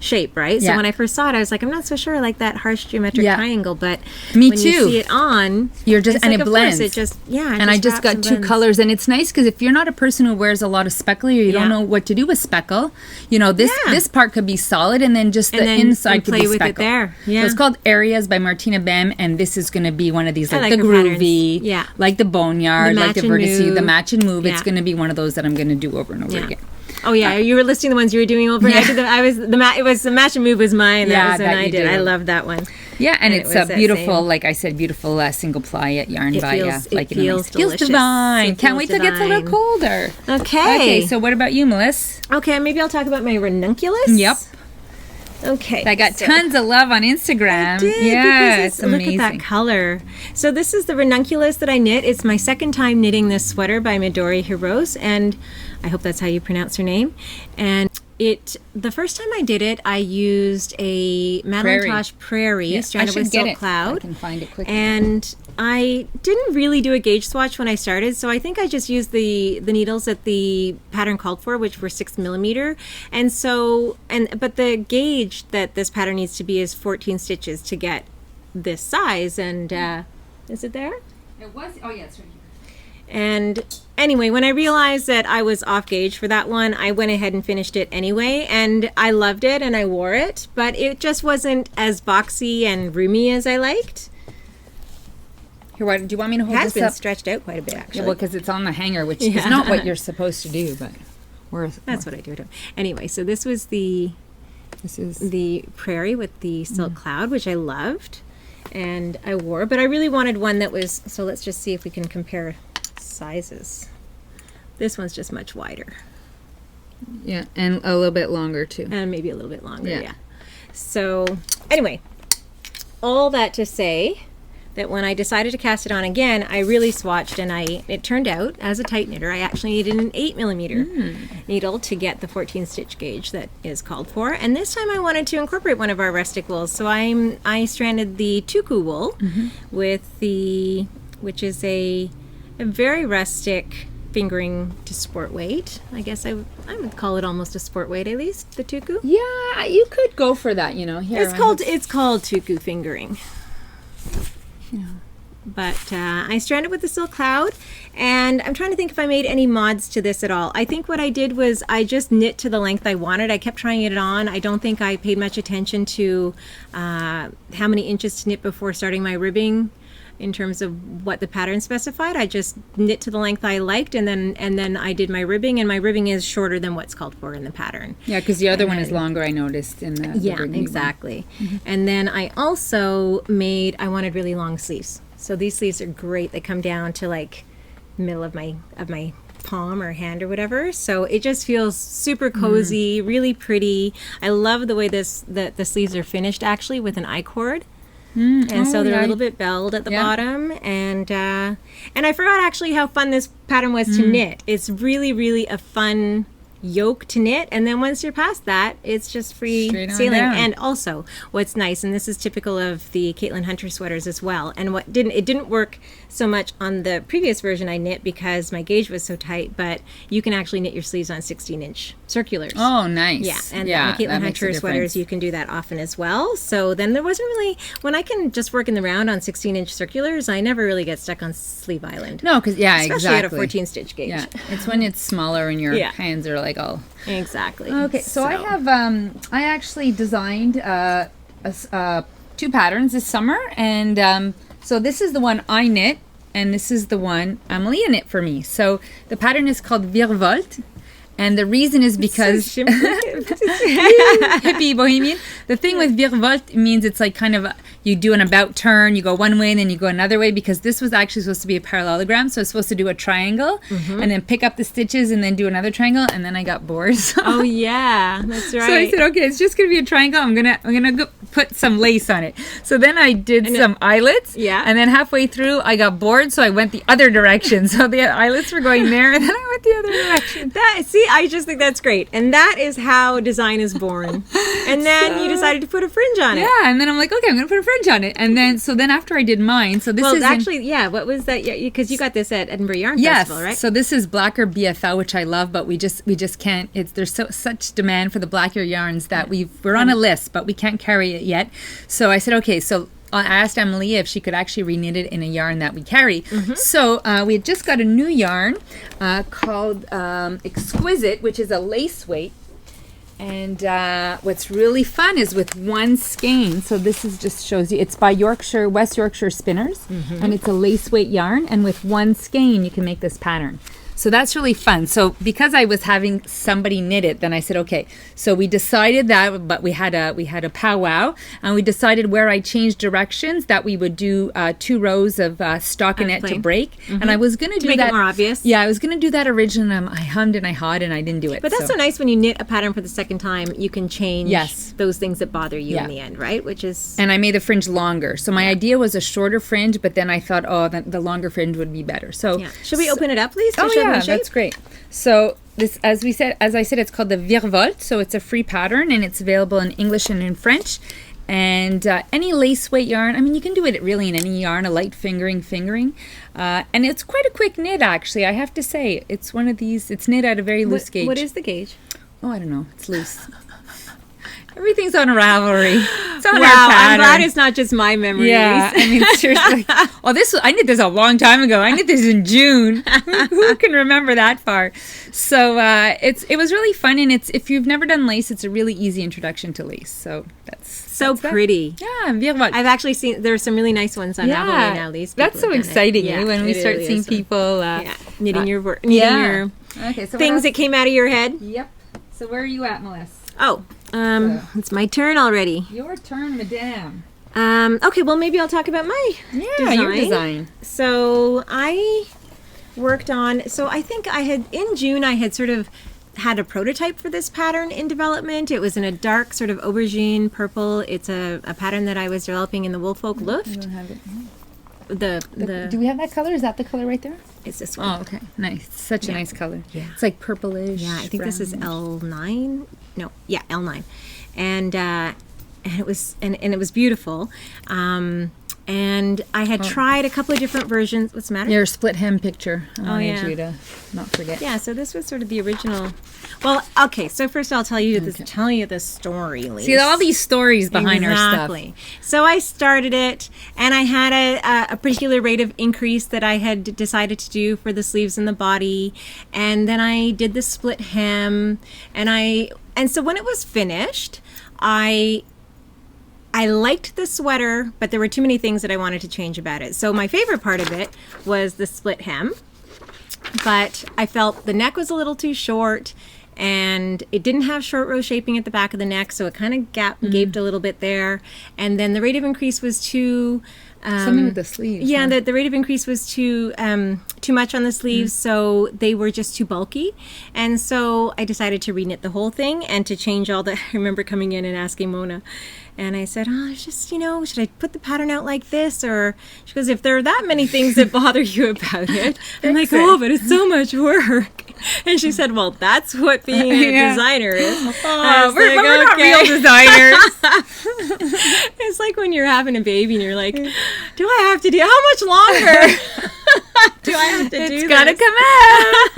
shape, right? So when I first saw it, I was like, I'm not so sure I like that harsh geometric triangle, but me when too. you see it on, you're just, and like, it blends. It just, and I just got two colors, and it's nice because if you're not a person who wears a lot of speckle, or you don't know what to do with speckle, you know, this part could be solid, and then just the inside could be speckle. With it there. Yeah. So it's called Areas by Martina Bem, and this is going to be one of these, like the groovy, like the boneyard, like the vertice, the match and move. It's going to be one of those that I'm going to do over and over again. Oh yeah, you were listing the ones you were doing over. It was the match and move was mine. That was one I did. I love that one. Yeah, and it's a beautiful, like I said, beautiful single ply yarn by it feels delicious. Divine. Can't wait till it gets a little colder. Okay, so what about you, Melissa? Okay, maybe I'll talk about my ranunculus. Yep. Okay. I got tons of love on Instagram. I did, yeah, it's amazing. Look at that color. So this is the ranunculus that I knit. It's my second time knitting this sweater by Midori Hirose, and I hope that's how you pronounce her name. And the first time I did it, I used a Madelinetosh Prairie stranded with Silk Cloud. I can find it quickly. And I didn't really do a gauge swatch when I started, so I think I just used the needles that the pattern called for, which were 6mm. But the gauge that this pattern needs to be is 14 stitches to get this size. And is it there? It was. Oh yeah, it's right here. And anyway, when I realized that I was off gauge for that one, I went ahead and finished it anyway, and I loved it and I wore it, but it just wasn't as boxy and roomy as I liked. Here, do you want me to hold this up? It has been stretched out quite a bit, actually. Yeah, well, because it's on the hanger, which is not what you're supposed to do, but that's what I do. Anyway, so this is the Prairie with the Silk Cloud, which I loved, and I wore, but I really wanted one that was, so let's just see if we can compare sizes. This one's just much wider. Yeah, and a little bit longer too. And maybe a little bit longer, yeah. So, anyway, all that to say that when I decided to cast it on again, I really swatched, and it turned out, as a tight knitter, I actually needed an 8mm needle to get the 14 stitch gauge that is called for. And this time I wanted to incorporate one of our rustic wools, so I stranded the Tuku wool with which is a very rustic fingering to sport weight. I guess I would call it almost a sport weight, at least, the Tuku. Yeah, you could go for that, you know. Here, it's called Tuku fingering. Yeah. But I stranded with the Silk Cloud, and I'm trying to think if I made any mods to this at all. I think what I did was I just knit to the length I wanted. I kept trying it on. I don't think I paid much attention to how many inches to knit before starting my ribbing in terms of what the pattern specified. I just knit to the length I liked, and then I did my ribbing, and my ribbing is shorter than what's called for in the pattern. Yeah, because the other one is longer, I noticed in the exactly. And then I also I wanted really long sleeves. So these sleeves are great. They come down to like middle of my palm or hand or whatever. So it just feels super cozy, really pretty. I love the way the sleeves are finished actually with an I-cord. And so they're a little bit belled at the bottom, and I forgot actually how fun this pattern was to knit. It's really, really a fun yoke to knit, and then once you're past that, it's just free sailing. And also, what's nice, and this is typical of the Caitlin Hunter sweaters as well, and it didn't work so much on the previous version I knit because my gauge was so tight, but you can actually knit your sleeves on 16-inch circulars. Oh, nice. Yeah, and the Caitlin Hunter sweaters, you can do that often as well. So then there wasn't really, when I can just work in the round on 16-inch circulars, I never really get stuck on Sleeve Island. No, because, especially at a 14-stitch gauge. Yeah, it's when it's smaller and your hands are like all... Exactly. Okay, so I have, I actually designed 2 patterns this summer, and so this is the one I knit, and this is the one Amelia knit for me. So the pattern is called Virevolte, and the reason is because hippie bohemian. The thing with Virevolte means it's like kind of you do an about turn, you go one way and then you go another way, because this was actually supposed to be a parallelogram, so it's supposed to do a triangle and then pick up the stitches and then do another triangle, and then I got bored. Oh yeah, that's right. So I said, okay, it's just gonna be a triangle. I'm gonna go put some lace on it. So then I did some eyelets. Yeah. And then halfway through I got bored, so I went the other direction. So the eyelets were going there, and then I went the other direction. I just think that's great, and that is how design is born. And then you decided to put a fringe on it. Yeah, and then I'm like, okay, I'm gonna put a fringe fringe on it. And then after I did mine, so this is what was that? Yeah, because you got this at Edinburgh Yarn Festival, right? So this is Blacker BFL, which I love, but we just can't. There's such demand for the Blacker yarns that we're on a list, but we can't carry it yet. So I said, okay, so I asked Emily if she could actually reknit it in a yarn that we carry. So we had just got a new yarn called Exquisite, which is a lace weight. And what's really fun is with one skein. So this is just shows you. It's by West Yorkshire Spinners, and it's a lace weight yarn. And with one skein, you can make this pattern. So that's really fun. So because I was having somebody knit it, then I said, okay. So we decided that, but we had a powwow, and we decided where I changed directions that we would do 2 rows of stockinette to break. And I was going to do make that it more obvious. Yeah, I was going to do that originally. I hummed and I hawed and I didn't do it. But that's so nice when you knit a pattern for the second time. You can change those things that bother you in the end, right? Which is and I made the fringe longer. So my idea was a shorter fringe, but then I thought, the longer fringe would be better. So should we open it up, please? That's great. So this, as I said, it's called the Virevolte. So it's a free pattern, and it's available in English and in French. And any lace weight yarn, I mean, you can do it really in any yarn, a light fingering. And it's quite a quick knit, actually. I have to say, it's one of these. It's knit at a very loose gauge. What is the gauge? Oh, I don't know. It's loose. Everything's on Ravelry. It's on our pattern. I'm glad it's not just my memories. Yeah, I mean, seriously. I knit this a long time ago. I knit this in June. Who can remember that far? So it was really fun, and if you've never done lace, it's a really easy introduction to lace. So that's pretty. Yeah, Virevolte. I've actually seen there's some really nice ones on Ravelry now. That's so exciting when we start seeing people knitting your work, your things that came out of your head. Yep. So where are you at, Melissa? Oh. It's my turn already. Your turn, madame. Okay, well, maybe I'll talk about my design. Your design. So I worked on, I think in June, I had sort of had a prototype for this pattern in development. It was in a dark sort of aubergine purple. It's a pattern that I was developing in the Woolfolk Luft. You don't have it. Do we have that color? Is that the color right there? It's this one. Oh, okay. Nice. Such a nice color. Yeah. It's like purplish. Yeah, I think this is L9. No, yeah, L9. And it was beautiful. And I had tried a couple of different versions. What's the matter? Your split hem picture. I wanted you to not forget. Yeah, so this was sort of the original. Well, okay, so first I'll tell you the story, Lise. See, all these stories behind our stuff. Exactly. So I started it, and I had a particular rate of increase that I had decided to do for the sleeves and the body, and then I did the split hem, and so when it was finished, I liked the sweater, but there were too many things that I wanted to change about it. So my favorite part of it was the split hem, but I felt the neck was a little too short, and it didn't have short row shaping at the back of the neck, so it kind of gaped a little bit there. And then the rate of increase was too... something with the sleeves. Yeah, the rate of increase was too much on the sleeves, so they were just too bulky. And so I decided to reknit the whole thing and to change all the... I remember coming in and asking Mona, and I said, it's just, should I put the pattern out like this? Or she goes, if there are that many things that bother you about it. I'm like, but it's so much work. And she said, well, that's what being a designer is. We're not real designers. It's like when you're having a baby and you're like, do I have to do, how much longer do I have to do this? It's got to come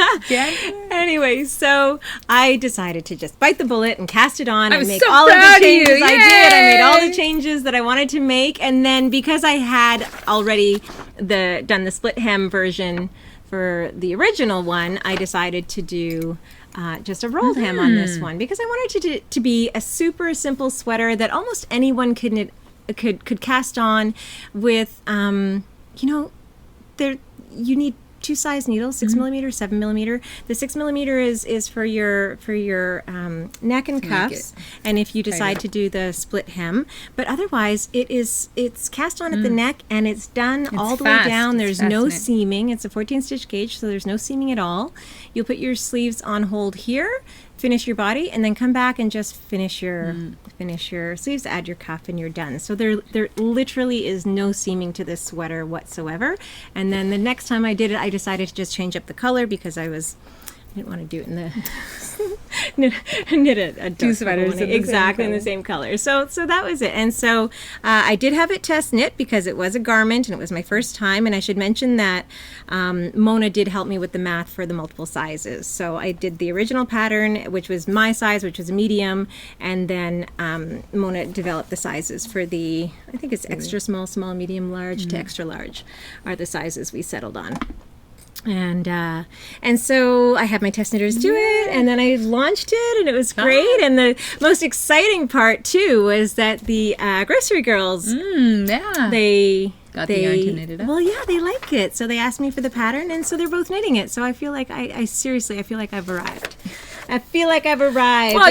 out. Anyway, so I decided to just bite the bullet and cast it on and make so all of the changes I did. I made all the changes that I wanted to make. And then because I had already done the split hem version for the original one, I decided to do just a rolled hem on this one because I wanted it to be a super simple sweater that almost anyone could cast on with, you need 2 size needles, 6 millimeter, 7 millimeter. The 6 millimeter is for your neck and cuffs, and if you decide to do the split hem. But otherwise, it's cast on at the neck, and it's done all the way down. There's no seaming. It's a 14-stitch gauge, so there's no seaming at all. You'll put your sleeves on hold here, finish your body, and then come back and just finish your sleeves, add your cuff, and you're done. So there literally is no seaming to this sweater whatsoever. And then the next time I did it, I decided to just change up the color because I didn't want to do it in the knit a duck sweaters exactly in the same color. So that was it. And so I did have it test knit because it was a garment and it was my first time. And I should mention that Mona did help me with the math for the multiple sizes. So I did the original pattern, which was my size, which was a medium, and then Mona developed the sizes for the, I think it's extra small, small, medium, large to extra large are the sizes we settled on. And so I had my test knitters do it, and then I launched it, and it was great. And the most exciting part too was that the grocery girls, they got the yarn to knit it up. Well, yeah, they like it, so they asked me for the pattern, and so they're both knitting it. So I feel like I seriously feel like I've arrived. Well,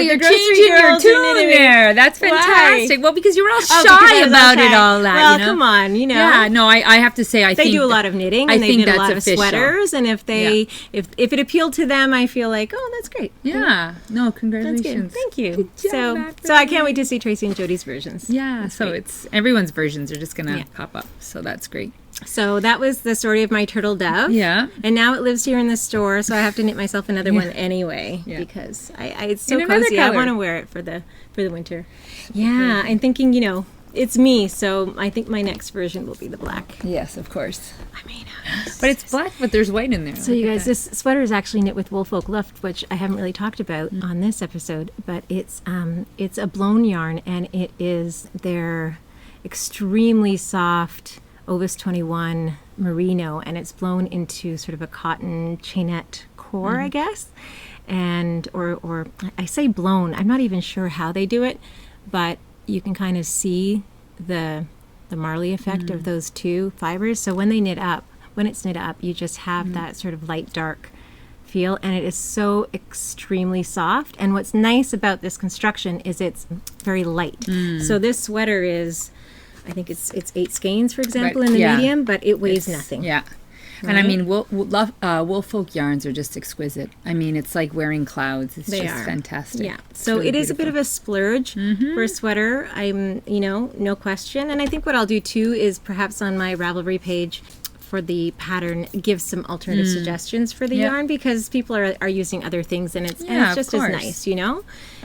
you're changing your tune there. That's fantastic. Why? Well, because you were all shy about it all that. Well, come on, Yeah, no, I have to say, I think they do a lot of knitting, and they did a lot of sweaters. And if if it appealed to them, I feel like, oh, that's great. Yeah, no, congratulations. Thank you. So I can't wait to see Tracy and Jody's versions. Yeah, that's so great. It's everyone's versions are just gonna pop up. So that's great. So that was the story of my turtle dove. Yeah. And now it lives here in the store, so I have to knit myself another one anyway because it's so cozy. I want to wear it for the winter. Yeah, I'm thinking, it's me, so I think my next version will be the black. Yes, of course. I mean, but it's black, but there's white in there. So you guys, this sweater is actually knit with Woolfolk Luft, which I haven't really talked about on this episode, but it's a blown yarn, and it is their extremely soft Ovis 21 merino, and it's blown into sort of a cotton chainette core, I guess. And or I say blown, I'm not even sure how they do it, but you can kind of see the Marley effect of those two fibers. So when it's knit up, you just have that sort of light dark feel, and it is so extremely soft. And what's nice about this construction is it's very light. So this sweater is, I think it's 8 skeins, for example, in the medium, but it weighs nothing. Yeah. Right? And I mean, Woolfolk yarns are just exquisite. I mean, it's like wearing clouds. It's fantastic. Yeah. So really it is a bit of a splurge for a sweater. I'm, no question. And I think what I'll do too is perhaps on my Ravelry page for the pattern give some alternative suggestions for the yarn, because people are using other things, and it's just as nice,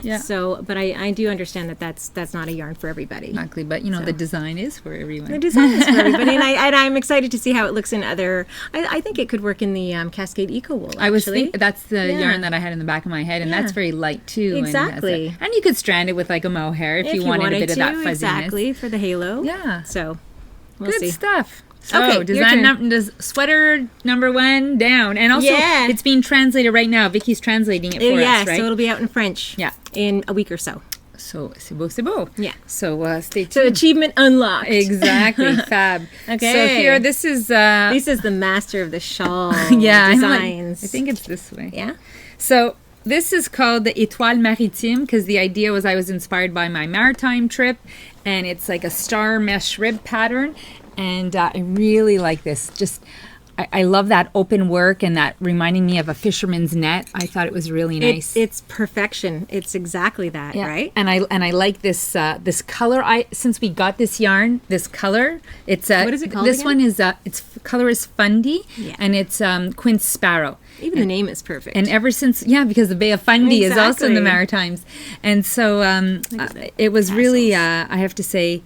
Yeah. So, but I do understand that that's not a yarn for everybody. Exactly, but the design is for everyone. The design is for everybody, and I'm excited to see how it looks in other. I think it could work in the Cascade Eco Wool. Actually. I was thinking that's the yarn that I had in the back of my head, and that's very light too. Exactly. And you could strand it with like a mohair if you wanted a bit of that fuzziness. Exactly, for the halo. Yeah. So, we'll see. Good stuff. So, sweater number 1 down. And also, it's being translated right now. Vicky's translating it for us, right? So it'll be out in French in a week or so. So, c'est beau. Yeah. So, stay tuned. So, achievement unlocked. Exactly. Fab. Okay. So, here, this is the master of the shawl designs. I think it's this way. Yeah. So, this is called the Étoile Maritime, because the idea was I was inspired by my maritime trip, and it's like a star mesh rib pattern. And I really like this. I love that open work and that reminding me of a fisherman's net. I thought it was really nice. It's perfection. It's exactly that, right? And I like this this color. Since we got this yarn, this color, it's what is it called? This again? one is its color is Fundy, and it's Quince Sparrow. Even the name is perfect. And ever since, because the Bay of Fundy is also in the Maritimes, and so it was really I have to say,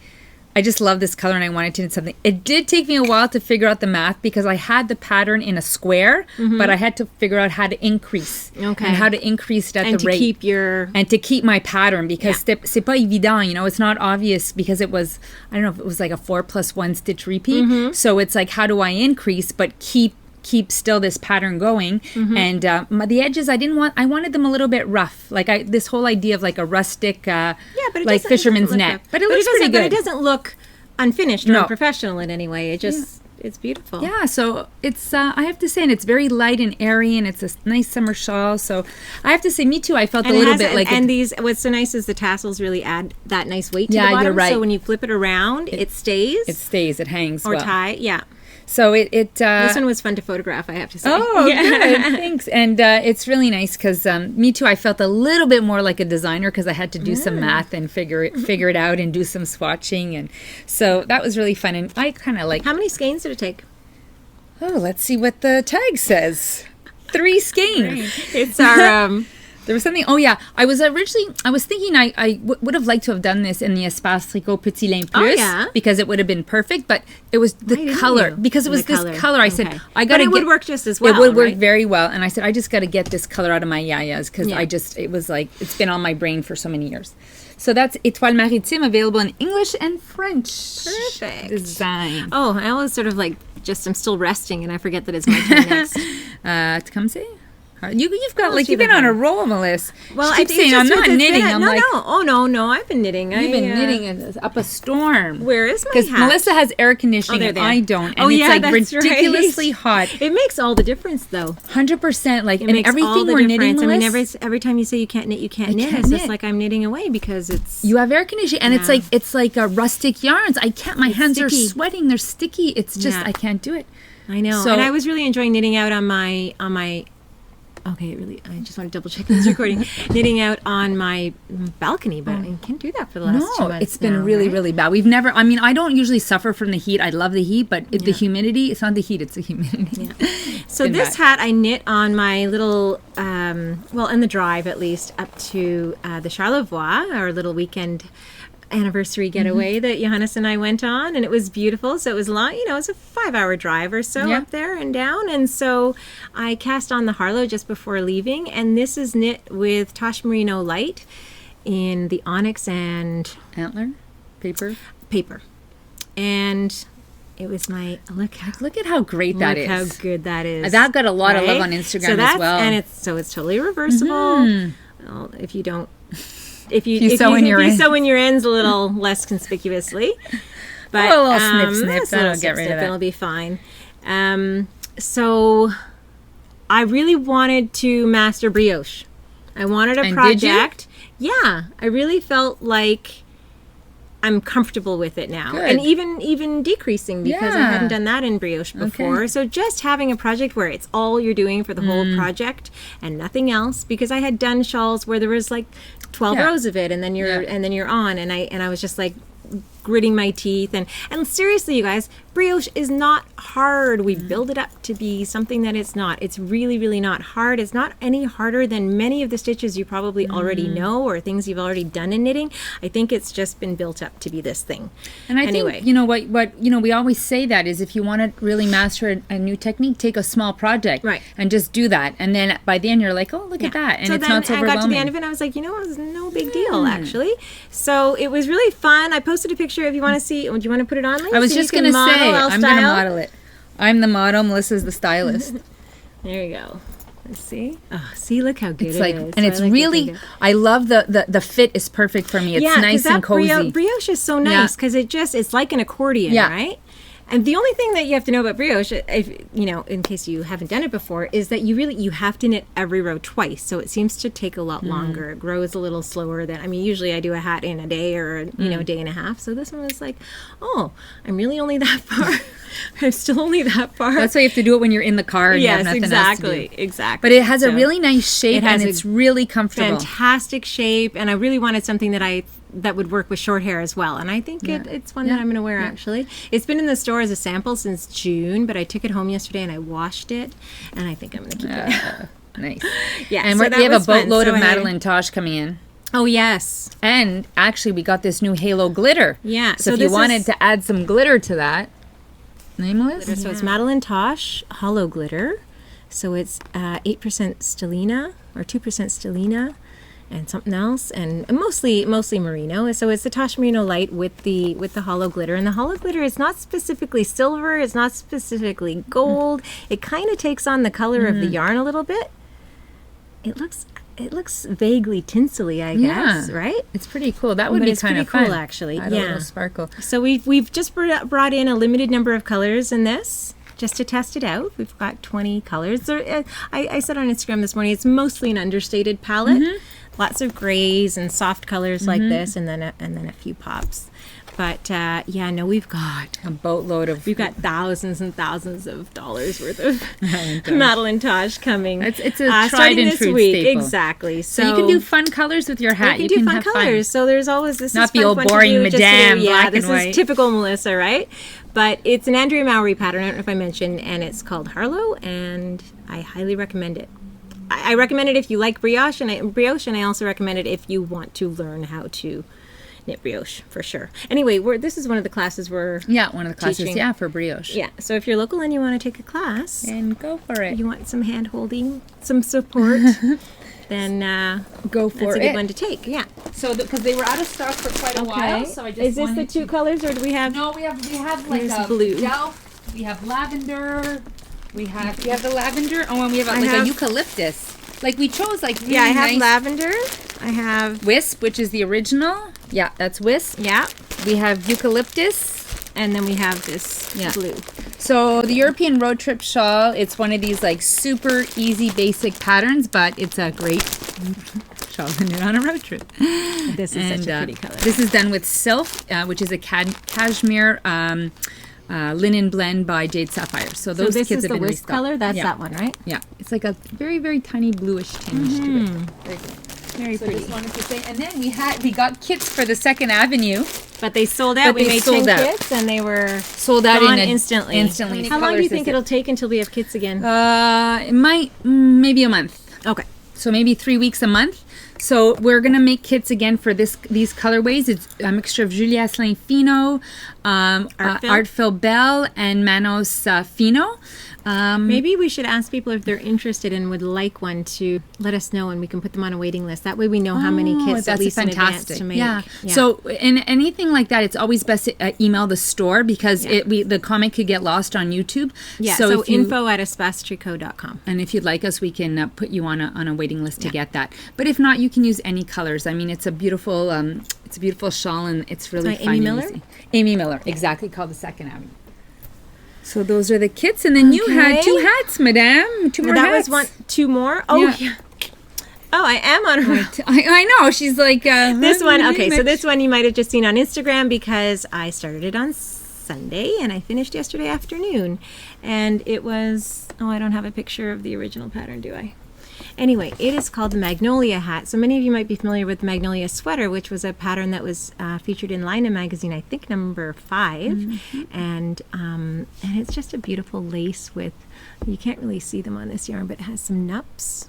I just love this color, and I wanted to knit something. It did take me a while to figure out the math, because I had the pattern in a square, but I had to figure out how to increase and how to increase it at the rate. And to keep my pattern, because c'est pas évident, it's not obvious, because it was, I don't know if it was like a 4+1 stitch repeat. So it's like, how do I increase but keep still this pattern going? And the edges, I wanted them a little bit rough, like this whole idea of like a rustic like fisherman's net, but it looks pretty good. But it doesn't look unfinished or unprofessional in any way. It just it's beautiful. Yeah, so it's I have to say, and it's very light and airy, and it's a nice summer shawl. So I have to say, me too, I felt a little bit like what's so nice is the tassels really add that nice weight to the bottom. You're right. So when you flip it around, it stays. It hangs or tie. So this one was fun to photograph, I have to say. Oh, good. Thanks. And it's really nice, because me too, I felt a little bit more like a designer, because I had to do some math and figure it out and do some swatching, and so that was really fun. And I kind of like. How many skeins did it take? Oh, let's see what the tag says. 3 skeins. It's our There was something. Oh yeah, I was thinking I would have liked to have done this in the Espace Tricot Petit Lin Plus because it would have been perfect. But it was the color because it was this color. I said I got. But it would work just as well. It would work very well. And I said I just got to get this color out of my yayas because it was like it's been on my brain for so many years. So that's Étoile Maritime, available in English and French. Perfect design. Oh, I always sort of like I'm still resting and I forget that it's my turn next. Come see. You've got you've been on a roll, Melissa. Well, I keep saying I'm not knitting. No. I've been knitting. You've been knitting up a storm. Where is my hat? Because Melissa has air conditioning and I don't, and it's like ridiculously hot. It makes all the difference, though. 100%. Like, it makes everything all the we're difference. knitting. I mean, every time you say you can't knit, you can't knit. It's just like I'm knitting away because it's you have air conditioning, and it's like rustic yarns. I can't. My hands are sweating. They're sticky. It's just I can't do it. I know. So, and I was really enjoying knitting out on my. Okay, really, I just want to double check this recording. Knitting out on my balcony, but I can't do that for the last 2 months. It's been really bad. We've never, I don't usually suffer from the heat. I love the heat, but the humidity, it's not the heat, it's the humidity. Yeah. So this hat I knit on my little, in the drive at least, up to the Charlevoix, our little weekend anniversary getaway that Johannes and I went on, and it was beautiful. So it was long, it's a 5-hour drive or so up there and down. And so I cast on the Harlow just before leaving, and this is knit with Tosh Merino Light in the onyx and antler paper. And it was my look at how great that is. How good that is. That got a lot of love on Instagram as well. And it's totally reversible. Well, if you don't. If you sew in your ends a little less conspicuously, but a little snip, that'll get rid of it. It'll be fine. So I really wanted to master brioche. I wanted a project. Did you? Yeah, I really felt like I'm comfortable with it now. Good. And even decreasing because I hadn't done that in brioche before. Okay. So just having a project where it's all you're doing for the whole project and nothing else, because I had done shawls where there was like 12 rows of it and then you're on, and I was just like gritting my teeth and seriously, you guys, brioche is not hard. We build it up to be something that it's not. It's really, really not hard. It's not any harder than many of the stitches you probably already know or things you've already done in knitting. I think it's just been built up to be this thing. And I think, what we always say that is if you want to really master a new technique, take a small project and just do that. And then by the end, you're like, oh, look at that. And so it's not so overwhelming. I got to the end of it and I was like, it was no big deal, actually. So it was really fun. I posted a picture if you want to see. Do you want to put it on, Lee? I was just going to say, I'm going to model it. I'm the model. Melissa's the stylist. There you go. Let's see. Oh, see, look how good it is. And it's really, I love the fit is perfect for me. It's nice and cozy. Brioche is so nice because it's like an accordion, right? And the only thing that you have to know about brioche, if in case you haven't done it before, is that you have to knit every row twice. So it seems to take a lot longer. It grows a little slower than, usually I do a hat in a day or a day and a half. So this one was like, oh, I'm really only that far. I'm still only that far. That's why you have to do it when you're in the car and you have nothing else to do. Exactly. But it has a really nice shape and it's really comfortable. Fantastic shape, and I really wanted something that would work with short hair as well. And I think it's one that I'm going to wear, actually. It's been in the store as a sample since June, but I took it home yesterday and I washed it, and I think I'm going to keep it. Nice. Yeah, and we have a boatload of Madeline Tosh coming in. Oh, yes. And actually, we got this new halo glitter. Yeah. So if you wanted to add some glitter to that, nameless. So it's Madeline Tosh Hollow Glitter. So it's 8% stellina or 2% stellina and something else, and mostly merino. So it's the Tosh Merino Light with the hollow glitter. And the hollow glitter is not specifically silver. It's not specifically gold. It kind of takes on the color of the yarn a little bit. It looks vaguely tinsely, I guess, right? It's pretty cool. That would be kind of fun. Cool, actually. Add a little sparkle. So we've just brought in a limited number of colors in this, just to test it out. We've got 20 colors. I said on Instagram this morning, it's mostly an understated palette. Lots of grays and soft colors like this, and then a few pops. But we've got a boatload of. We've got thousands and thousands of dollars worth of Madeline Tosh coming. It's a tried and true staple. Exactly. So you can do fun colors with your hat. You can do fun colors. So there's always this. Not the old boring Madame black and white. This is typical Melissa, right? But it's an Andrea Mowry pattern. I don't know if I mentioned, and it's called Harlow, and I highly recommend it. I recommend it if you like brioche, and I also recommend it if you want to learn how to knit brioche, for sure. Anyway, this is one of the classes we're one of the classes teaching. for brioche. Yeah, so if you're local and you want to take a class, and go for it. You want some hand holding, some support, then go for it. That's a good one to take. Yeah. So because they were out of stock for quite a while, so I just is this the two colors, or do we have? No, we have like a blue. Delft, we have lavender. We have the lavender. Oh, and we have a eucalyptus. Like we chose like really I have nice lavender. I have Wisp, which is the original. Yeah, that's Wisp. Yeah. We have eucalyptus, and then we have this blue. So the European road trip shawl, it's one of these like super easy basic patterns, but it's a great shawl to knit on a road trip. This is such a pretty color. This is done with silk, which is a cashmere linen blend by Jade Sapphire. So those this kids is have the been Wisp restocked. color. That's that one, right? Yeah, it's like a very, very tiny bluish tinge to it. Very good. Very pretty. Just wanted to say, and then we got kits for the 2nd Avenue, but they sold out. We made 10 kits, and they were sold out instantly. How long do you think it'll take until we have kits again? It might maybe a month. Okay, so maybe 3 weeks, a month. So we're gonna make kits again for these colorways. It's a mixture of Julie Asselin Fino, Artful Belle, and Manos Fino. Maybe we should ask people if they're interested and would like one to let us know, and we can put them on a waiting list. That way we know how many kits at least in advance to make. Yeah. So in anything like that, it's always best to email the store because the comment could get lost on YouTube. Yeah. So info@espacetricot.com. And if you'd like us, we can put you on a waiting list to get that. But if not, you can use any colors. I mean, it's a beautiful shawl, and it's really fun. Amy Miller? Easy. Amy Miller, exactly, called the 2nd Avenue. So those are the kits, and then you had 2 hats, madame. 2 more hats. That was 2 more? Oh, yeah. Oh, I am on her. I know. She's like... this one, okay, so this one you might have just seen on Instagram because I started it on Sunday, and I finished yesterday afternoon. And it was... Oh, I don't have a picture of the original pattern, do I? Anyway, it is called the Magnolia hat. So many of you might be familiar with the Magnolia sweater, which was a pattern that was featured in Lina magazine, I think number 5. Mm-hmm. And it's just a beautiful lace with, you can't really see them on this yarn, but it has some nups.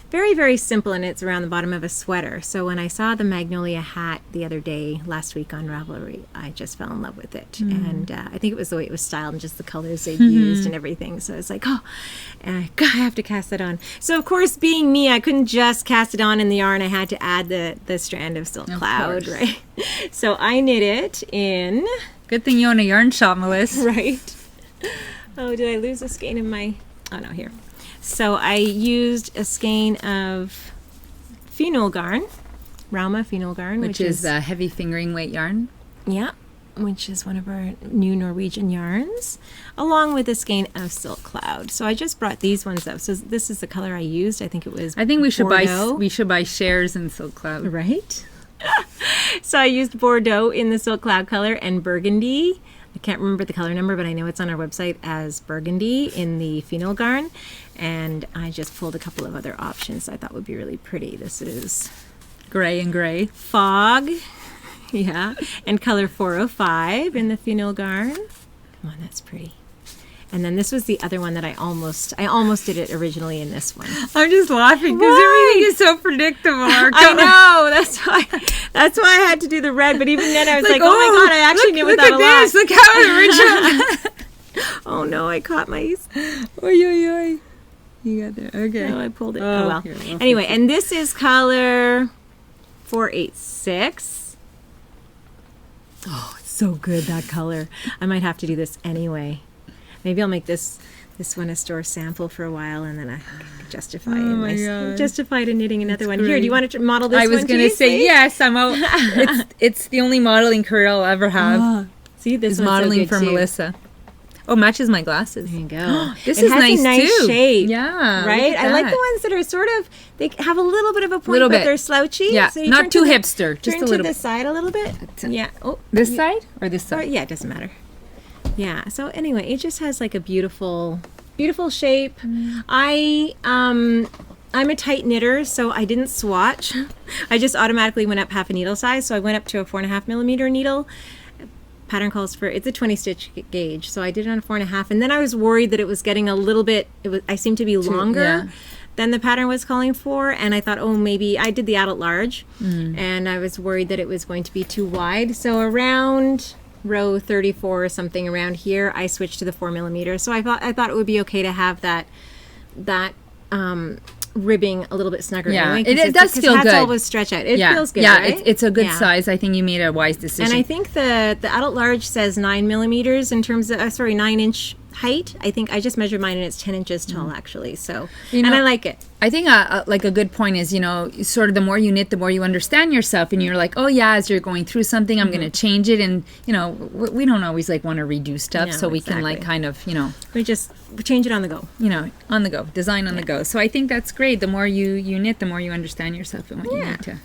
Very, very simple, and it's around the bottom of a sweater. So when I saw the Magnolia hat the other day, last week on Ravelry, I just fell in love with it. Mm. And I think it was the way it was styled and just the colors they used and everything. So it's like, God, I have to cast that on. So, of course, being me, I couldn't just cast it on in the yarn. I had to add the strand of silk cloud, right? So I knit it in... Good thing you own a yarn shop, Melissa. Right. Oh, did I lose a skein of my... Oh, no, here. So I used a skein of phenol garn, Rauma phenol garn, which is a heavy fingering weight yarn. Yeah, which is one of our new Norwegian yarns, along with a skein of silk cloud. So I just brought these ones up. So this is the color I used. I think it was. I think we should Bordeaux. buy shares in silk cloud, right? So I used Bordeaux in the silk cloud color and burgundy. I can't remember the color number, but I know it's on our website as burgundy in the phenol garn. And I just pulled a couple of other options I thought would be really pretty. This is gray and gray. Fog, yeah, and color 405 in the phenol garn. Come on, that's pretty. And then this was the other one that I almost did it originally in this one. I'm just laughing because everything is so predictable. I know, that's why I had to do the red. But even then, I was like, oh my God, I actually knew without a lot. Look how original. Oh no, I caught my. Oy. You got there. Okay. No, I pulled it. Oh well. Here, anyway, and this is color 486. Oh, it's so good, that color. I might have to do this anyway. Maybe I'll make this one a store sample for a while, and then I justify to knitting another one. Here, do you want to model this one? I was going to say yes. I'm out. It's the only modeling career I'll ever have. Oh, see, this is modeling so for too. Melissa. Oh, matches my glasses. There you go. This is nice, a nice too. shape. Yeah. Right? I like the ones that are sort of, they have a little bit of a point, but they're slouchy. Yeah. So you not too hipster. Just a little bit. Turn to the side a little bit. Yeah. Oh, this side or this side? Yeah, it doesn't matter. Yeah. So anyway, it just has like a beautiful shape. I'm a tight knitter, so I didn't swatch. I just automatically went up half a needle size. So I went up to a 4.5 millimeter needle. Pattern calls for, it's a 20 stitch gauge, so I did it on 4.5, and then I was worried that it was getting a little bit, I seemed to be longer than the pattern was calling for, and I thought, maybe I did the adult large, and I was worried that it was going to be too wide. So around row 34 or something around here, I switched to the 4mm. So I thought it would be okay to have that ribbing a little bit snugger. Yeah, anyway, it does feel good. Hats always stretch out. It feels good. Yeah, right? it's a good size. I think you made a wise decision. And I think the adult large says 9mm in terms of 9-inch height. I think I just measured mine and it's 10 inches tall actually. So and I like it. I think like a good point is, sort of the more you knit, the more you understand yourself, and you're like, oh yeah, as you're going through something, I'm going to change it, and we don't always like want to redo stuff, so we can like kind of we change it on the go. On the go, design on the go. So I think that's great. The more you knit, the more you understand yourself and what you need to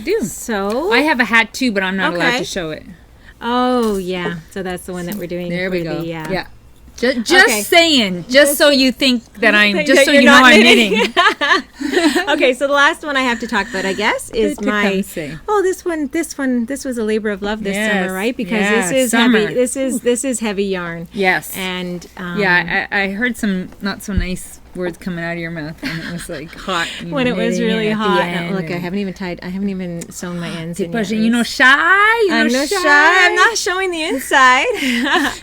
do. So I have a hat too, but I'm not allowed to show it. Oh yeah, so that's the one that we're doing. There we go. Yeah. Just saying, just so you think that just so you know I'm knitting. Okay, so the last one I have to talk about, I guess, is my. Oh, this was a labor of love this summer, right? Because this is summer. heavy. This is heavy yarn. Yes. And I heard some not so nice words coming out of your mouth when it was like hot. When it was really hot. Look, I haven't even sewn my ends in yet. Shy. I'm not shy. I'm not showing the inside.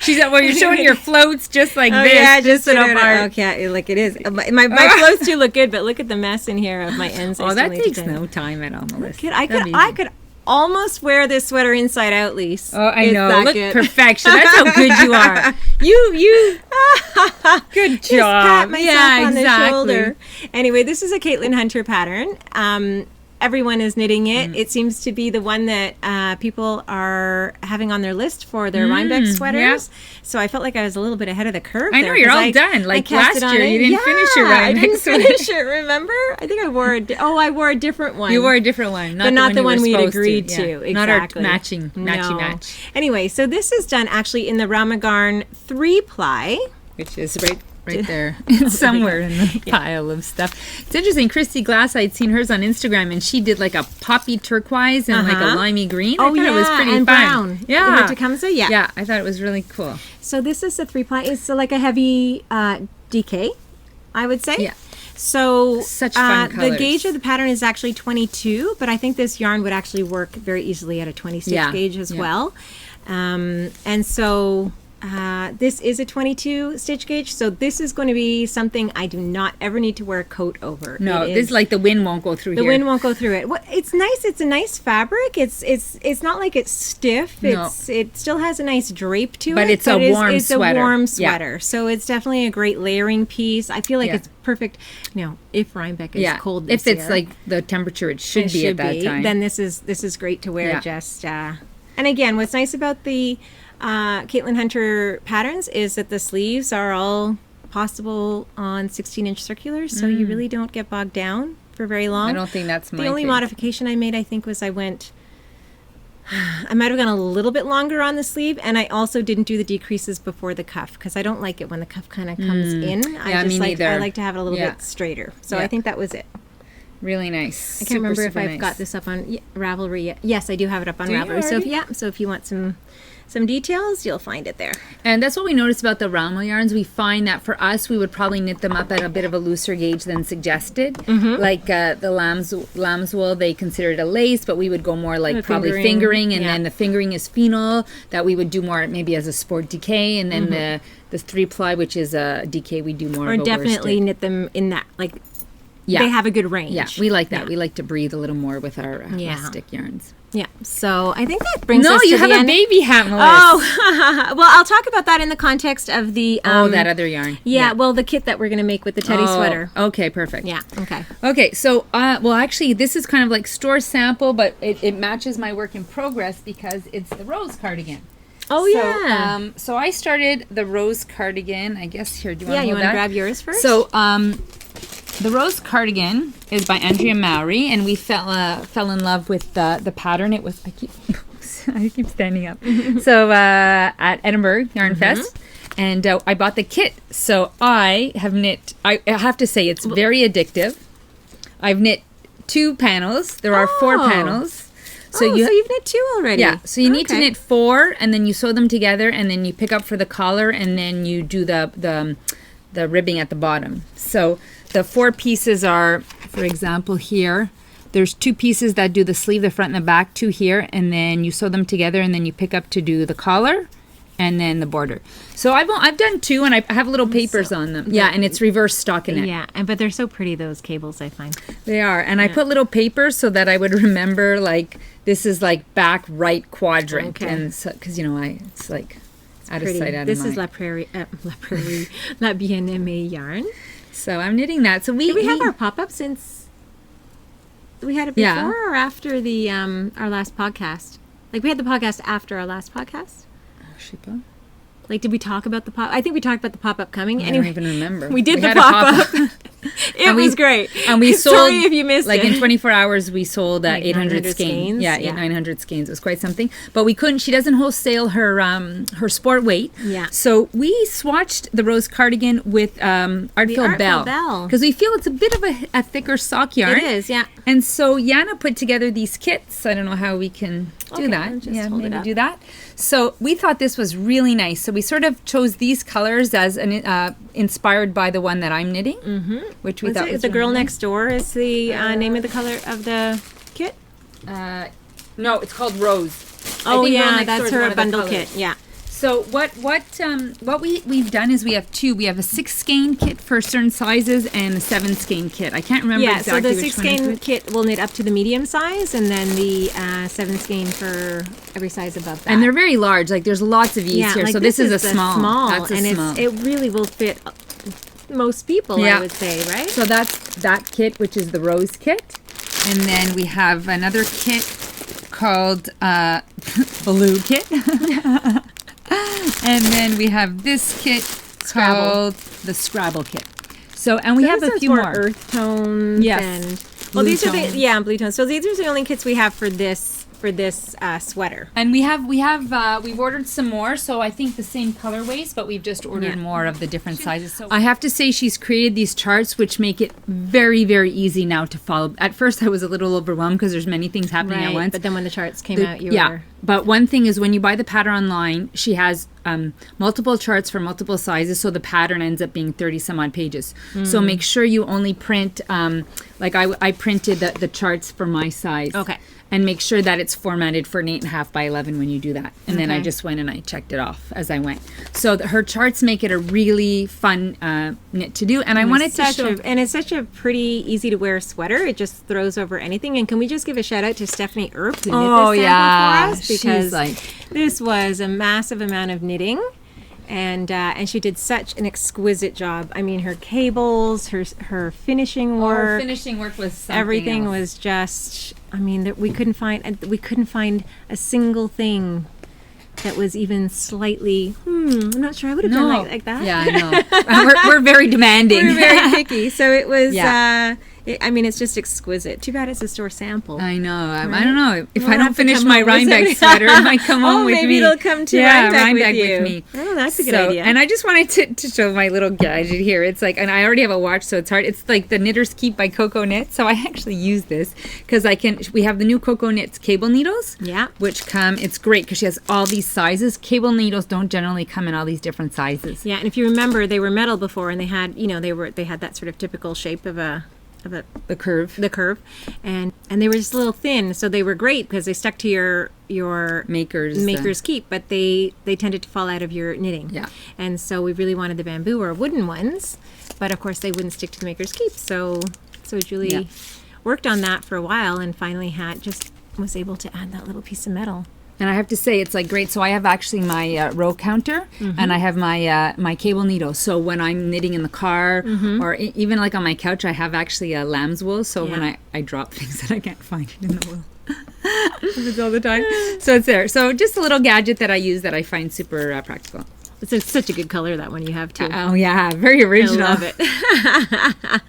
She's like, well, you're showing your floats just like this. Yeah, just okay, like it is. My floats do look good, but look at the mess in here of my ends. That takes no time at all, Melissa. I could almost wear this sweater inside out, Lise. Oh, I know. Look, perfection. That's how good you are. You. Good job. Just pat myself on the shoulder. Anyway, this is a Caitlin Hunter pattern. Everyone is knitting it. It seems to be the one that people are having on their list for their Rhinebeck sweaters. Yeah. So I felt like I was a little bit ahead of the curve. I know, you're all done. Like last year, you didn't finish your Rhinebeck sweater. I didn't finish it, remember? I think I wore I wore a different one. You wore a different one. Not the one we'd agreed to. Yeah. Exactly. Not our match. Anyway, so this is done actually in the Ramagarn 3-ply. Which is right there. It's somewhere in the pile of stuff. It's interesting. Christy Glass, I'd seen hers on Instagram, and she did like a poppy turquoise and like a limey green. I thought it was pretty and fun. Brown. Yeah. Tecumseh, yeah. Yeah, I thought it was really cool. So this is a 3-ply. It's like a heavy DK, I would say. Yeah. So such fun colors. The gauge of the pattern is actually 22, but I think this yarn would actually work very easily at a 26 gauge as well. And so this is a 22 stitch gauge, so this is going to be something I do not ever need to wear a coat over. No, this is like the wind won't go through the wind won't go through it. Well, it's nice. It's a nice fabric. It's not like it's stiff. It still has a nice drape to it. But it's a warm sweater. A warm sweater. So it's definitely a great layering piece. I feel like it's perfect. If Rhinebeck is cold this year, if it's like the temperature it should be at that time, then this is great to wear. And again, what's nice about the Caitlin Hunter patterns is that the sleeves are all possible on 16-inch circulars, so you really don't get bogged down for very long. I don't think that's the only modification I made, I think, was I might have gone a little bit longer on the sleeve, and I also didn't do the decreases before the cuff because I don't like it when the cuff kind of comes in. I like to have it a little bit straighter. So I think that was it. Really nice. I can't remember if I've got this up on Ravelry yet. Yes, I do have it up on Ravelry. So if you want some details, you'll find it there. And that's what we noticed about the Ramo yarns. We find that for us, we would probably knit them up at a bit of a looser gauge than suggested. Like the lamb's wool, they consider it a lace, but we would go more like probably fingering, and then the fingering is phenol, that we would do more maybe as a sport DK, and then the 3-ply, which is a DK, we do more of a definitely knit them in that, like, they have a good range. Yeah, we like that. We like to breathe a little more with our rustic yarns. Yeah, so I think that brings us to the end. No, you have a baby hat, Melissa. Oh, well, I'll talk about that in the context of the... that other yarn. Yeah, well, the kit that we're going to make with the teddy sweater. Okay, perfect. Yeah, okay. Okay, so, well, actually, this is kind of like store sample, but it matches my work in progress because it's the rose cardigan. Oh, yeah. So I started the rose cardigan. I guess here, do you want to hold that? Yeah, you want to grab yours first? So, the rose cardigan is by Andrea Mowry, and we fell in love with the pattern. It was I keep standing up. So at Edinburgh Yarn Fest, and I bought the kit. So I have knit. I have to say it's very addictive. I've knit 2 panels. There are 4 panels. So you've knit 2 already. Yeah. So you need to knit 4, and then you sew them together, and then you pick up for the collar, and then you do the ribbing at the bottom. So the 4 pieces are, for example, here. There's 2 pieces that do the sleeve, the front and the back, 2 here, and then you sew them together, and then you pick up to do the collar and then the border. So I've done 2, and I have little papers on them. Yeah, and it's reverse stockinette. Yeah, but they're so pretty, those cables, I find. They are, and I put little papers so that I would remember, like, this is like back right quadrant, and so because it's like out of sight, out of mind. This is La Bien-Aimée yarn. So I'm knitting that. So Did we have our pop-up since we had it before or after the our last podcast? Like, we had the podcast after our last podcast. Like, did we talk about the pop? I think we talked about the pop-up coming. I don't even remember. We did the pop-up. It was great. And we sold, sorry if you missed like, it. in 24 hours, we sold 800 skeins. Yeah, 900 skeins. It was quite something. But we couldn't, she doesn't wholesale her sport weight. Yeah. So we swatched the rose cardigan with Artful Bell. Because we feel it's a bit of a thicker sock yarn. It is, yeah. And so Yana put together these kits. I don't know how we can do that. Just hold it up. Do that. So we thought this was really nice. So we sort of chose these colors as inspired by the one that I'm knitting, which we thought was The Girl Next Door is the name of the color of the kit? No, it's called Rose. Oh yeah, that's her bundle kit. Yeah. So what we've done is we have 2. We have a 6 skein kit for certain sizes and a 7 skein kit. I can't remember exactly so the which 6 skein kit will knit up to the medium size, and then the 7 skein for every size above that. And they're very large. Like, there's lots of ease here. Like, so this is a small. That's a small. It really will fit most people, I would say, right? So that's that kit, which is the Rose kit. And then we have another kit called Blue kit. And then we have this kit called the Scrabble kit. So, and we have a few more earth tones. Yes. And, well, these are blue tones. So these are the only kits we have for this sweater. And we've ordered some more, so I think the same colorways, but we've just ordered more of the different sizes. So I have to say, she's created these charts which make it very, very easy now to follow. At first I was a little overwhelmed because there's many things happening at once. But then when the charts came out, you were... But one thing is, when you buy the pattern online, she has multiple charts for multiple sizes, so the pattern ends up being 30 some odd pages. So make sure you only print, like I printed the charts for my size. Okay. And make sure that it's formatted for an 8.5 by 11 when you do that. And then I just went and I checked it off as I went. So her charts make it a really fun knit to do. And I wanted to show... and it's such a pretty easy to wear sweater. It just throws over anything. And can we just give a shout out to Stephanie Earp who knit this sample for us? Because this was a massive amount of knitting. And she did such an exquisite job. I mean, her cables, her finishing work. Her finishing work was something everything else. was just... I mean, we couldn't find a single thing that was even slightly. I'm not sure I would have done like that. Yeah, I know. we're very demanding. We're very picky. So it was. I mean, it's just exquisite. Too bad it's a store sample. I know. Right? I don't know. If I don't finish my Rhinebeck sweater, it might come home with me. Maybe it'll come to Rhinebeck with me. Oh, that's a good idea. And I just wanted to show my little gadget here. It's like, and I already have a watch, so it's hard. It's like the Knitter's Keep by Coco Knit. So I actually use this because we have the new Coco Knits cable needles. Yeah. Which it's great because she has all these sizes. Cable needles don't generally come in all these different sizes. Yeah, and if you remember, they were metal before, and they had, they had that sort of typical shape of the curve, and they were just a little thin, so they were great because they stuck to your maker's keep, but they tended to fall out of your knitting. Yeah. And so we really wanted the bamboo or wooden ones, but of course they wouldn't stick to the maker's keep. So Julie worked on that for a while and finally was able to add that little piece of metal. And I have to say, it's like great. So I have actually my row counter, and I have my cable needle. So when I'm knitting in the car, or even like on my couch, I have actually lamb's wool. So when I drop things that I can't find it in the wool, it's all the time. So it's there. So just a little gadget that I use that I find super practical. It's such a good color, that one you have too. Oh yeah, very original. I love it.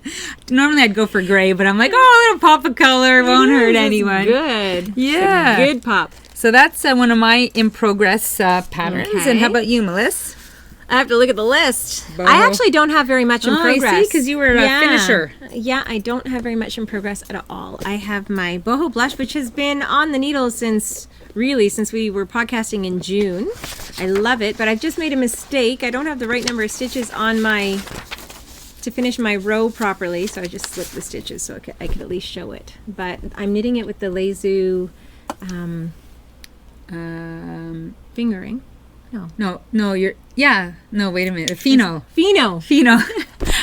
Normally I'd go for gray, but I'm like, a little pop of color won't hurt anyone. Good. Yeah. Good pop. So that's one of my in progress patterns. Okay. And how about you, Melissa? I have to look at the list. I actually don't have very much in progress. I see, because you were a finisher. Yeah, I don't have very much in progress at all. I have my boho blush, which has been on the needles since we were podcasting in June. I love it, but I've just made a mistake. I don't have the right number of stitches on my to finish my row properly, so I just slipped the stitches so I could at least show it. But I'm knitting it with the Lezu fingering. No, wait a minute. Fino.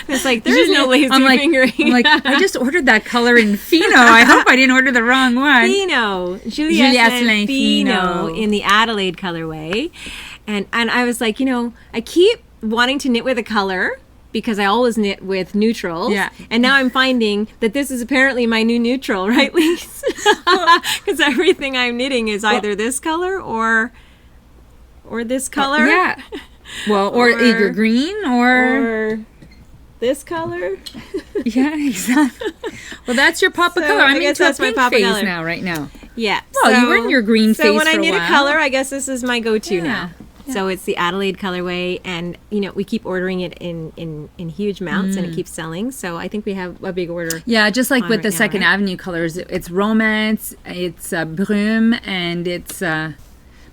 It's like, there's no lazy fingering. I'm like, I just ordered that color in Fino. I hope I didn't order the wrong one. Fino. Juliette Fino in the Adelaide colorway. And I was like, I keep wanting to knit with a color because I always knit with neutrals. Yeah. And now I'm finding that this is apparently my new neutral, right, Lise? Because everything I'm knitting is either this color or this color. Yeah. Well, or eager green or this color. Yeah, exactly. Well, that's your Papa color. I'm into a pink phase now, right now. Yeah. Well, you were in your green phase for a while. So when I knit a color, I guess this is my go-to now. Yeah. So it's the Adelaide colorway, and we keep ordering it in huge amounts, and it keeps selling. So I think we have a big order. Yeah, just like with the Second Avenue colors, it's Romance, it's Brume, and it's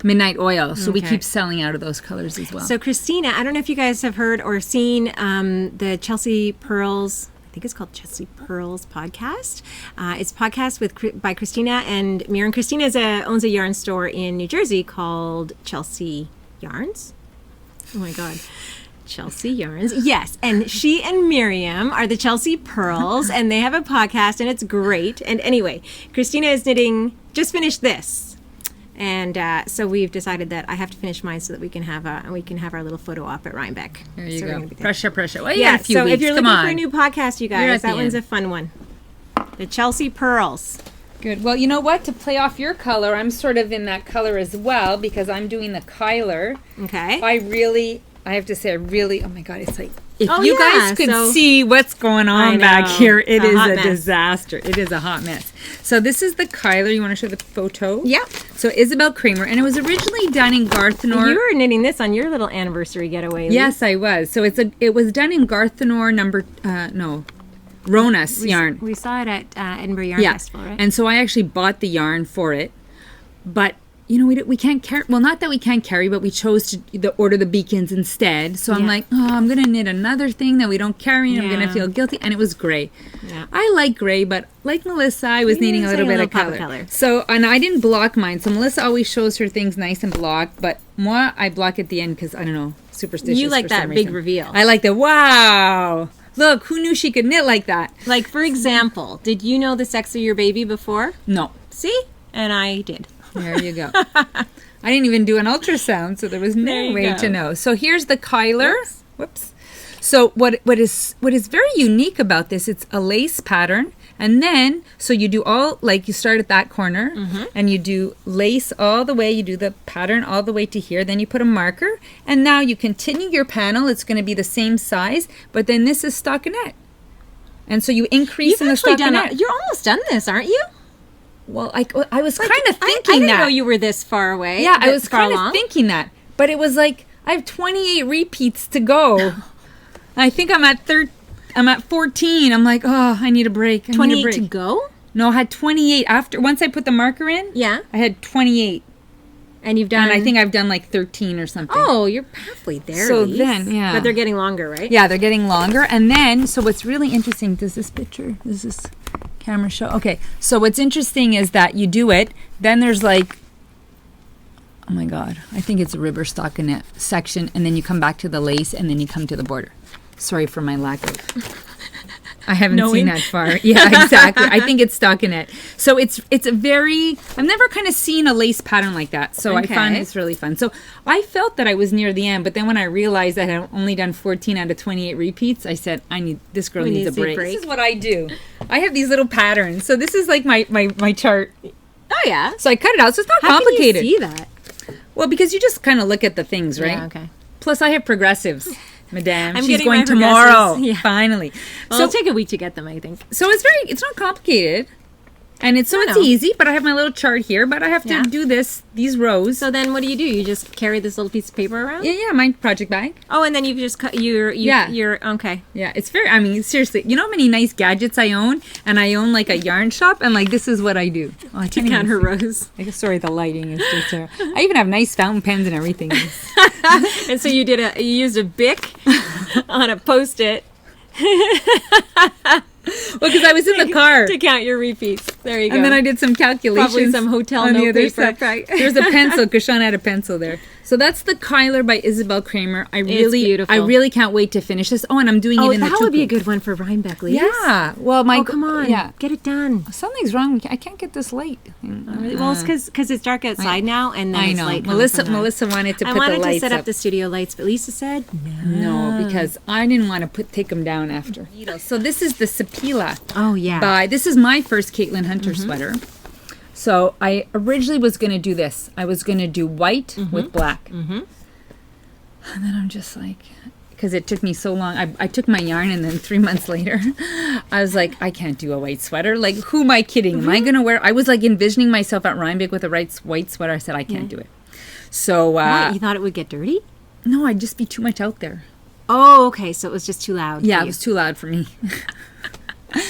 Midnight Oil. So we keep selling out of those colors as well. So Christina, I don't know if you guys have heard or seen the Chelsea Pearls. I think it's called Chelsea Pearls podcast. It's a podcast by Christina and Miriam. Christina owns a yarn store in New Jersey called Chelsea Yarns. Oh my God. Chelsea Yarns. Yes. And she and Miriam are the Chelsea Pearls, and they have a podcast, and it's great. And anyway, Christina is knitting, just finished this. And so we've decided that I have to finish mine so that we can have our little photo op at Rhinebeck. There you go. Pressure. Well, yeah. So weeks. If you're looking for a new podcast, you guys, that one's a fun one. The Chelsea Pearls. Good. Well, you know what? To play off your color, I'm sort of in that color as well because I'm doing the Kyler. Okay. I have to say, oh my God, it's like, if you guys could see what's going on back here, it is a disaster. It is a hot mess. So this is the Kyler. You want to show the photo? Yeah. So Isabel Kramer, and it was originally done in Garthenor. You were knitting this on your little anniversary getaway. Lise. Yes, I was. So it was done in Garthenor Ronas yarn. We saw it at Edinburgh Yarn Festival, right? And so I actually bought the yarn for it, but we can't carry. Well, not that we can't carry, but we chose to order the beacons instead. So I'm like, I'm gonna knit another thing that we don't carry, and I'm gonna feel guilty. And it was gray. Yeah. I like gray, but like Melissa, I was needing a little bit of color. So, and I didn't block mine. So Melissa always shows her things nice and blocked, but moi, I block at the end because I don't know, superstitious. You like that big reveal. I like the wow. Look, who knew she could knit like that? Like, for example, did you know the sex of your baby before? No. See? And I did. There you go. I didn't even do an ultrasound, so there was no way to know. So here's the Kyler. Whoops. So what is very unique about this, it's a lace pattern. And then, so you do you start at that corner, and you do lace all the way, you do the pattern all the way to here, then you put a marker, and now you continue your panel, it's going to be the same size, but then this is stockinette. And so you increase in the stockinette. You're almost done this, aren't you? Well, I was kind of thinking I didn't know you were this far away. Yeah, I was kind of thinking that. But it was like, I have 28 repeats to go. I think I'm at 14. I'm like, I need a break. 28 to go? No, I had 28 once I put the marker in. Yeah. I had 28. And you've done... And I think I've done like 13 or something. Oh, you're halfway there, So Lise. then, yeah. But they're getting longer, right? Yeah, they're getting longer. And then, so what's really interesting, does this camera show? Okay, so what's interesting is that you do it, then there's like, oh my God, I think it's a ribber stockinette section, and then you come back to the lace, and then you come to the border. Sorry for my lack of... I haven't seen that far. Yeah, exactly. I think it's stockinette. So it's a very... I've never kind of seen a lace pattern like that. So I found this really fun. So I felt that I was near the end, but then when I realized that I had only done 14 out of 28 repeats, I said, this girl needs a break. This is what I do. I have these little patterns. So this is like my chart. Oh, yeah. So I cut it out. So it's not complicated. How can you see that? Well, because you just kind of look at the things, right? Yeah, okay. Plus, I have progressives. Madame, she's going tomorrow. Yeah. Finally. Well, it'll take a week to get them, I think. So it's not complicated. And it's easy, but I have my little chart here, but I have to do these rows. So then what do? You just carry this little piece of paper around? Yeah, my project bag. Oh, and then you've just cut you're okay. Yeah, it's very, seriously, you know how many nice gadgets I own? And I own like a yarn shop, and like this is what I do. Oh, I can't count her rows. I guess, sorry, the lighting is just there. I even have nice fountain pens and everything. And so you used a Bic on a Post-it Well, because I was in the car. To count your repeats. There you go. And then I did some calculations. Probably some hotel on the other paper. side. There's a pencil, because Sean had a pencil there. So that's the Kyler by Isabel Kramer. It's beautiful. I really can't wait to finish this. Oh, and I'm doing it in the that would be a good one for Rhinebeck, ladies. Yeah. Well, come on. Yeah. Get it done. Something's wrong. I can't get this light. Well, it's because it's dark outside now, and then I it's know. light. Melissa wanted to put the lights up. I wanted to set up the studio lights, but Lisa said no. No, because I didn't want to take them down after. So this is the Sapila. Oh, yeah. This is my first Caitlin Hunter sweater. So I originally was going to do this. I was going to do white with black. And then I'm just like, because it took me so long. I took my yarn, and then 3 months later, I was like, I can't do a white sweater. Like, who am I kidding? Am I going to wear? I was like envisioning myself at Rhinebeck with a white sweater. I said, I can't do it. So what? You thought it would get dirty? No, I'd just be too much out there. Oh, okay. So it was just too loud. Yeah, it was too loud for me.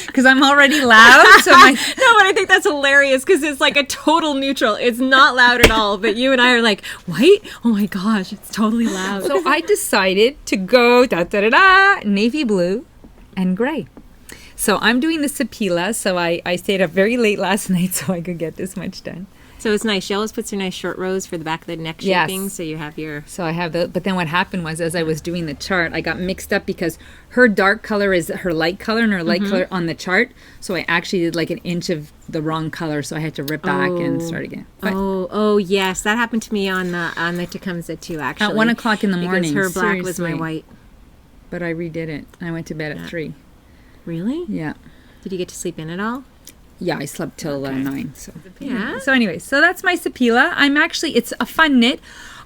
Because I'm already loud. So No, but I think that's hilarious because it's like a total neutral. It's not loud at all. But you and I are like, white? Oh my gosh, it's totally loud. So I decided to go navy blue and gray. So I'm doing the Sapila. So I stayed up very late last night so I could get this much done. So it's nice. She always puts her nice short rows for the back of the neck shaping. So you have your... So I have but then what happened was, as I was doing the chart, I got mixed up because her dark color is her light color and her light color on the chart. So I actually did like an inch of the wrong color. So I had to rip back and start again. But Oh, yes. That happened to me on the Tecumseh too, actually. at 1 o'clock in the morning. Because her black was my white. But I redid it. I went to bed at 3. Really? Yeah. Did you get to sleep in at all? Yeah, I slept till 9. So yeah. So anyway, so that's my Sapila. It's a fun knit.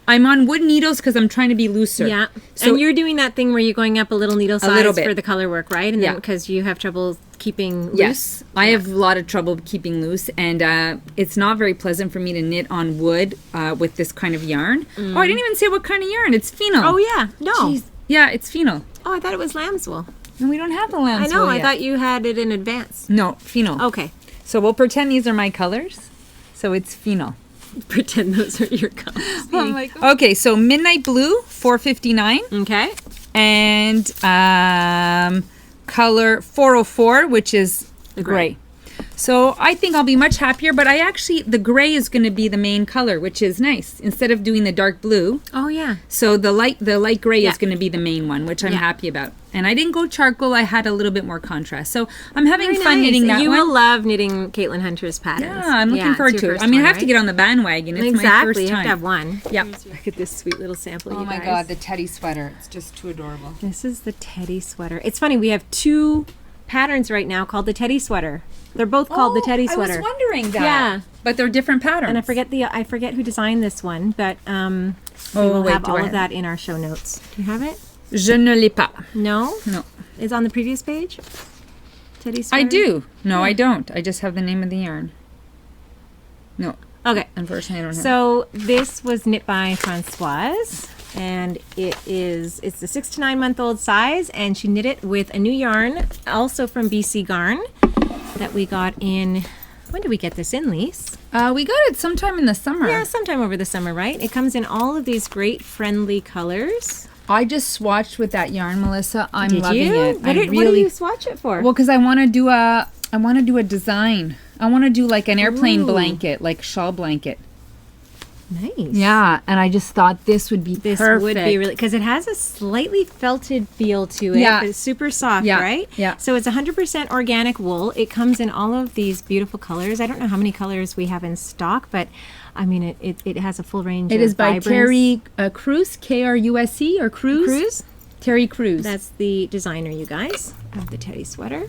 I'm on wood needles because I'm trying to be looser. Yeah. So and you're doing that thing where you're going up a little needle size little bit for the color work, right? And then because you have trouble keeping loose. Yes, I have a lot of trouble keeping loose, and it's not very pleasant for me to knit on wood with this kind of yarn. Oh, I didn't even say what kind of yarn. It's phenol. Oh yeah, no. Jeez. Yeah, it's phenol. Oh, I thought it was lamb's wool. And we don't have the lamb's wool I know. yet. I thought you had it in advance. No, phenol. Okay. So we'll pretend these are my colors. So it's phenol. Pretend those are your colors. Oh my God. Okay, so midnight blue, $4.59. Okay. And color 404, which is the gray. So I think I'll be much happier, but the gray is going to be the main color, which is nice, instead of doing the dark blue. Oh, yeah. So the light gray is going to be the main one, which I'm happy about. And I didn't go charcoal. I had a little bit more contrast. So I'm having fun knitting that one. You will love knitting Caitlin Hunter's patterns. Yeah, I'm looking forward to it. I mean, I have to get on the bandwagon. It's my first time. You have to have one. Yeah. Look at this sweet little sample, you guys. Oh my God, the teddy sweater. It's just too adorable. This is the teddy sweater. It's funny, we have 2 patterns right now called the teddy sweater. They're both called the teddy sweater. I was wondering that. Yeah. But they're different patterns. And I forget who designed this one, but we will have all of that in our show notes. Do you have it? Je ne l'ai pas. No? No. It's on the previous page? Teddy sweater? I do. No, I don't. I just have the name of the yarn. No. Okay. Unfortunately, I don't have it. So this was knit by Françoise, and it's the 6 to 9 month old size, and she knit it with a new yarn, also from BC Garn, that we got in. When did we get this in, Lise? We got it sometime in the summer. Yeah, sometime over the summer, right? It comes in all of these great friendly colors. I just swatched with that yarn, Melissa. I'm loving it. What do you swatch it for? Well, because I want to do a design. I want to do like an airplane blanket, like shawl blanket. Nice. Yeah, and I just thought this would be perfect. This would be really, because it has a slightly felted feel to it. Yeah. But it's super soft, right? Yeah. So it's 100% organic wool. It comes in all of these beautiful colors. I don't know how many colors we have in stock, but I mean, it has a full range of It is by vibrance. Terry Cruz, Krusce, or Cruz? Cruz? Terry Cruz. That's the designer, you guys, of the teddy sweater.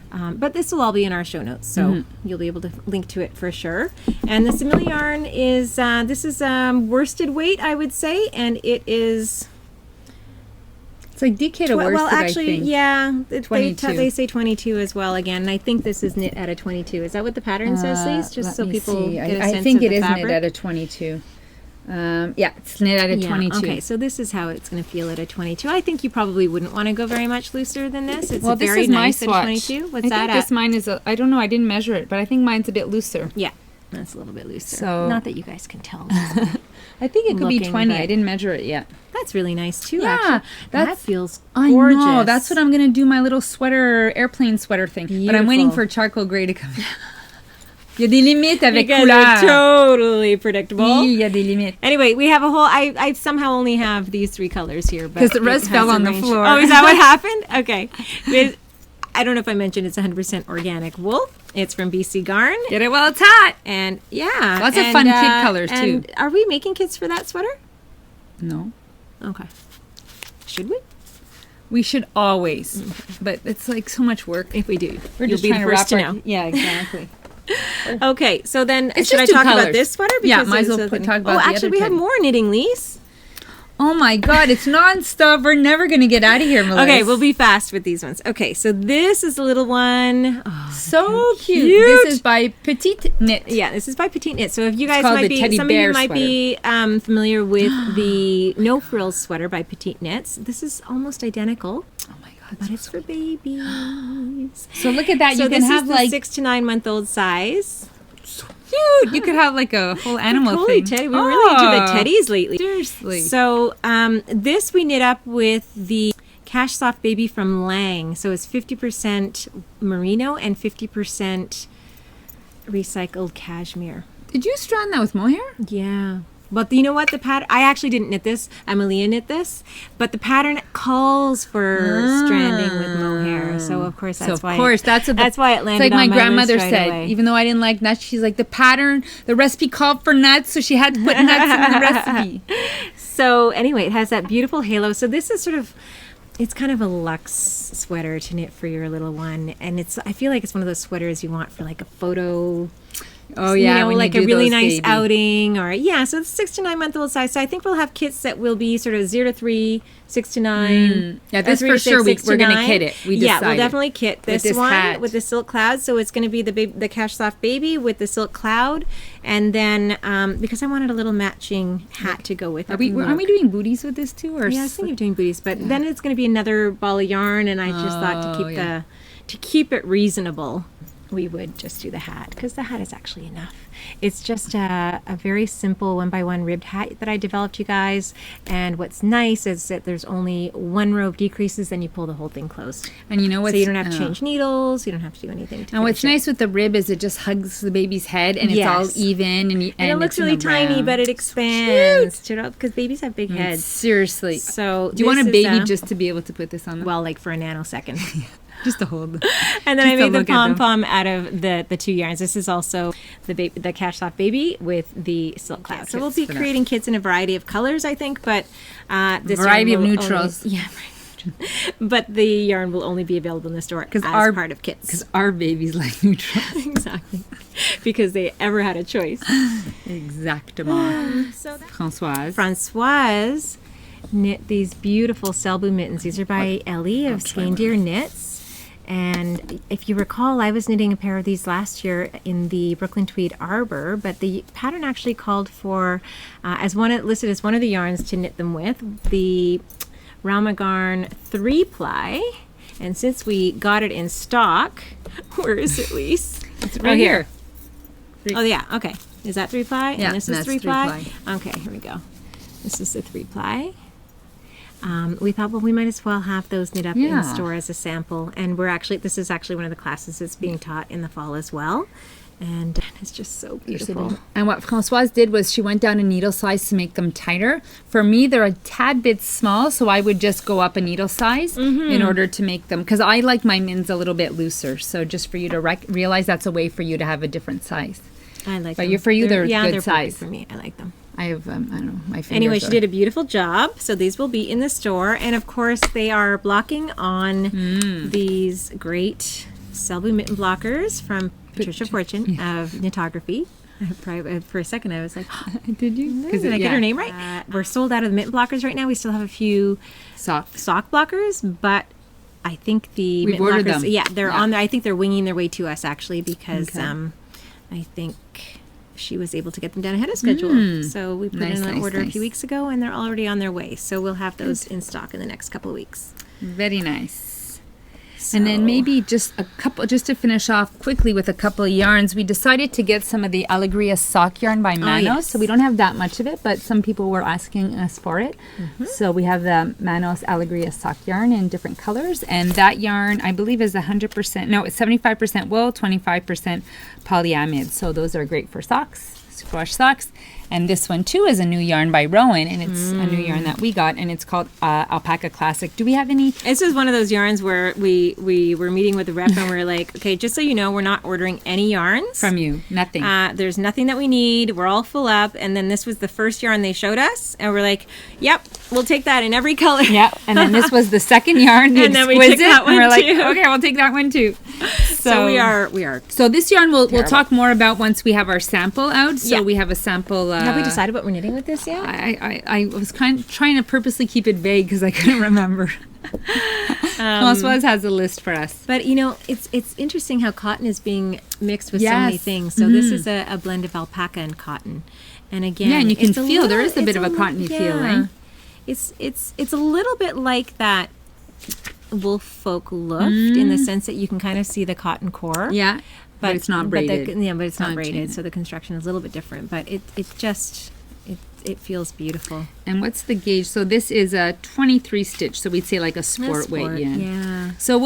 But this will all be in our show notes, so you'll be able to link to it for sure. And the simile yarn is, this is worsted weight, I would say, and it is... It's like DK to worsted, well, actually, I think. yeah, 22. they say 22 as well again, and I think this is knit at a 22. Is that what the pattern says, Lise? Just so people get a sense of the fabric? I think it is knit at a 22. Yeah, it's knit at a 22. Okay, so this is how it's going to feel at a 22. I think you probably wouldn't want to go very much looser than this. It's this very is nice my at a 22. What's I that think at? this mine is I don't know, I didn't measure it, but I think mine's a bit looser. Yeah, that's a little bit looser. So, not that you guys can tell. I think it could be looking, 20. but- I didn't measure it yet. That's really nice too. Yeah, actually. That feels I gorgeous. know. That's what I'm gonna do. My little sweater, airplane sweater thing. But I'm waiting for charcoal gray to come in. Il y a des limites avec couleur. Totally predictable. Oui, il y a des limites. Anyway, we have a whole. I somehow only have these 3 colors here, because the rest fell on the floor. Oh, is that what happened? Okay. I don't know if I mentioned it's 100% organic wool. It's from BC Garn. Get it while it's hot. And yeah, lots of fun kid colors too. And are we making kits for that sweater? No. Okay. Should we? We should always, but it's like so much work. If we do, we're just trying to wrap to know. Yeah, exactly. Okay, so then it's should I talk about this sweater? Because yeah, might as well talk about. Oh, actually, we have more knitting, Lise. Oh my God, it's nonstop. We're never going to get out of here, Melissa. Okay, we'll be fast with these ones. Okay, so this is the little one. Oh, so cute. This is by Petite Knit. Yeah, this is by Petite Knit. So if you guys might be, some of you might be familiar with the No Frills sweater by Petite Knits. This is almost identical. Oh my God. But it's for babies. So look at that. So you can have like 6 to 9 month old size. Cute. You could have like a whole animal thing. Teddy. We're really into the teddies lately. Seriously. So this we knit up with the Cash Soft Baby from Lang. So it's 50% merino and 50% recycled cashmere. Did you strand that with mohair? Yeah. But you know what? The pattern, I actually didn't knit this. Amelia knit this. But the pattern calls for stranding with mohair. So, of course, that's why. Of course, that's why it landed. It's like my on grandmother list right said. away. Even though I didn't like nuts, she's like, the recipe called for nuts, so she had to put nuts in the recipe. So, anyway, it has that beautiful halo. So, this is sort of. It's kind of a luxe sweater to knit for your little one. And I feel like it's one of those sweaters you want for like a photo. Oh yeah, you know, like a really nice outing, or so it's 6 to 9 month old size. So I think we'll have kits that will be sort of 0 to 3, 6 to 9. Yeah, this for sure. We're gonna kit it. We decided. Yeah, we'll definitely kit this one hat. with the silk cloud. So it's going to be the Cash Soft Baby with the silk cloud, and then because I wanted a little matching hat to go with it. Are we doing booties with this too? Or yeah, I was thinking of doing booties, but then it's going to be another ball of yarn, and I just thought to keep it reasonable, we would just do the hat, because the hat is actually enough. It's just a very simple 1x1 ribbed hat that I developed, you guys. And what's nice is that there's only 1 row of decreases, then you pull the whole thing closed. And you know what? So you don't have to change needles. You don't have to do anything. And what's nice with the rib is it just hugs the baby's head, and it's all even, and it looks really tiny, but it expands. Because babies have big heads. Seriously. So do you want a baby just to be able to put this on them? Well, like for a nanosecond. Just to hold them. And then I made the pom-pom out of the 2 yarns. This is also the Cash Soft Baby with the silk cloud. So we'll be creating kits in a variety of colors, I think, but this variety of neutrals. But the yarn will only be available in the store as part of kits. Because our babies like neutrals. Exactly. Because they ever had a choice. Exactement. So Françoise knit these beautiful Selbu mittens. These are by Ellie of Skein Knits. And if you recall, I was knitting a pair of these last year in the Brooklyn Tweed Arbor, but the pattern actually called for, listed as one of the yarns to knit them with, the Ramagarn 3-ply. And since we got it in stock, where is it, Lise? It's right here. Oh, yeah, okay. Is that 3-ply? Yeah, and this is 3-ply? 3-ply. Okay, here we go. This is the 3-ply. We thought, well, we might as well have those knit up in store as a sample. And this is actually one of the classes that's being taught in the fall as well. And it's just so beautiful. And what Françoise did was she went down a needle size to make them tighter. For me, they're a tad bit small, so I would just go up a needle size in order to make them. Because I like my mins a little bit looser. So just for you to realize that's a way for you to have a different size. I like them. But for you, they're good they're size. For me, I like them. I have, I don't know, my fingers. Anyway, she did a beautiful job. So these will be in the store. And of course, they are blocking on these great Selbu mitten blockers from Patricia Fortune of Knitography. For a second, I was like, did you? Did I get her name right? We're sold out of the mitten blockers right now. We still have a few sock blockers, but I think the mitten blockers, they're on there. I think they're winging their way to us, actually, because I think she was able to get them done ahead of schedule. So we put in an order a few weeks ago, and they're already on their way. So we'll have those in stock in the next couple of weeks. Very nice. And then maybe just to finish off quickly with a couple of yarns, we decided to get some of the Alegria sock yarn by Manos. Yes. So we don't have that much of it, but some people were asking us for it. So we have the Manos Alegria sock yarn in different colors. And that yarn, I believe, is 100%, no, it's 75% wool, 25% polyamide. So those are great for socks, squash socks. And this one, too, is a new yarn by Rowan, and it's a new yarn that we got, and it's called Alpaca Classic. Do we have any? This is one of those yarns where we were meeting with the rep, and we are like, okay, just so you know, we're not ordering any yarns. From you, nothing. There's nothing that we need. We're all full up. And then this was the first yarn they showed us, and we're like, yep, we'll take that in every color. Yeah, and then this was the second yarn, the and then exquisite, we took that one, and we're like, too. okay, we'll take that one, too. So we are. So this yarn we'll talk more about once we have our sample out. So we have a sample. Have we decided what we're knitting with this yet? I was trying to purposely keep it vague because I couldn't remember. Françoise has a list for us. But it's interesting how cotton is being mixed with so many things. So this is a blend of alpaca and cotton, and again, and you can feel there is a bit of a cottony feeling. It's a little bit like that Wolf Folk Luft in the sense that you can kind of see the cotton core. Yeah, but it's not braided. But it's not braided, so the construction is a little bit different. But it feels beautiful. And what's the gauge? So this is a 23 stitch. So we'd say like a sport weight. Yeah. So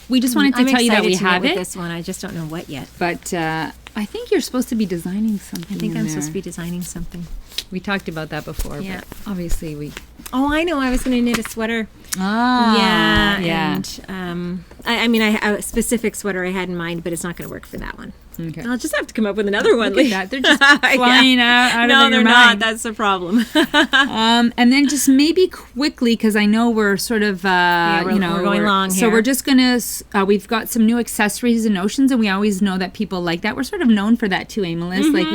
we just wanted to tell you that we have it. With this one, I just don't know what yet. But I think you're supposed to be designing something. I think I'm supposed to be designing something. We talked about that before. Yeah. But obviously we. Oh, I know. I was going to knit a sweater. Ah. Yeah. And a specific sweater I had in mind, but it's not going to work for that one. Okay. I'll just have to come up with another one. Look at that. They're just flying out of your mind. No, they're not. That's the problem. And then just maybe quickly, because I know we're sort of, we're going long here. So we're just going to, we've got some new accessories and notions, and we always know that people like that. We're sort of known for that too, Aimless. Like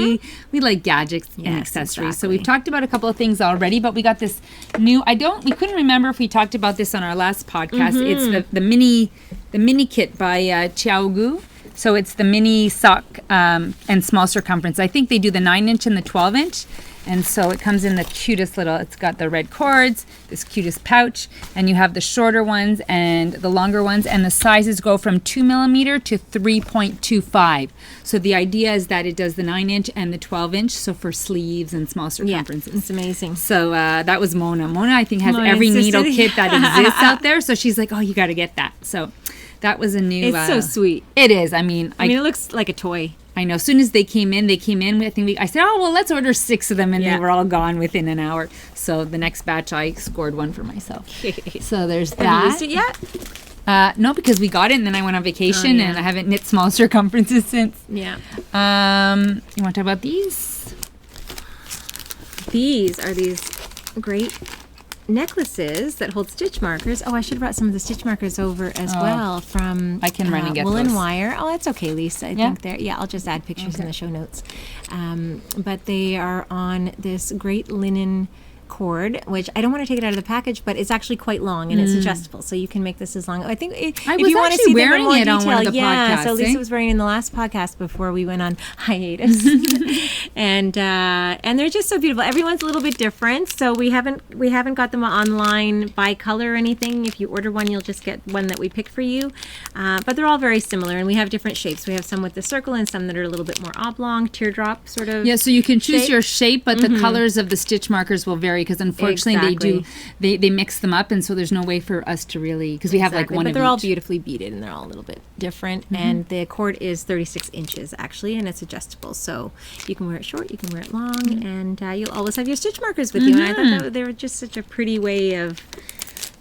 we like gadgets and accessories. Exactly. So we've talked about a couple of things already, but we got this new, we couldn't remember if we talked about this on our last podcast. It's the mini kit by Chiaogu. So it's the mini sock and small circumference. I think they do the 9-inch and the 12-inch. And so it comes in the cutest little, it's got the red cords, this cutest pouch, and you have the shorter ones and the longer ones, and the sizes go from 2 millimeter to 3.25. So the idea is that it does the 9-inch and the 12-inch, so for sleeves and small circumferences. Yeah, it's amazing. So that was Mona. Mona, I think, has every needle kit that exists out there. So she's like, oh, you got to get that. So that was a new... It's so sweet. It is. I mean, it looks like a toy. I know. As soon as they came in, I said, oh, well, let's order 6 of them. And they were all gone within an hour. So the next batch, I scored one for myself. So there's that. Have you used it yet? No, because we got it and then I went on vacation and I haven't knit small circumferences since. Yeah. You want to talk about these? These are these great necklaces that hold stitch markers. Oh, I should have brought some of the stitch markers over as well from I can run and get Wool and those. Wire. Oh, that's okay, Lisa. I think they're I'll just add pictures in the show notes. But they are on this great linen cord, which I don't want to take it out of the package, but it's actually quite long and it's adjustable, so you can make this as long. I think if you want to see wearing more it detail, on one of the podcasts. So Lisa was wearing it in the last podcast before we went on hiatus, and they're just so beautiful. Everyone's a little bit different, so we haven't got them online by color or anything. If you order one, you'll just get one that we picked for you, but they're all very similar, and we have different shapes. We have some with the circle and some that are a little bit more oblong, teardrop sort of. Yeah, so you can choose your shape, but the colors of the stitch markers will vary because unfortunately they mix them up, and so there's no way for us to really, because we have like one but of they're each. all beautifully beaded and they're all a little bit different, and the cord is 36 inches actually, and it's adjustable, so you can wear it short, you can wear it long, and you'll always have your stitch markers with you. And I thought that they were just such a pretty way of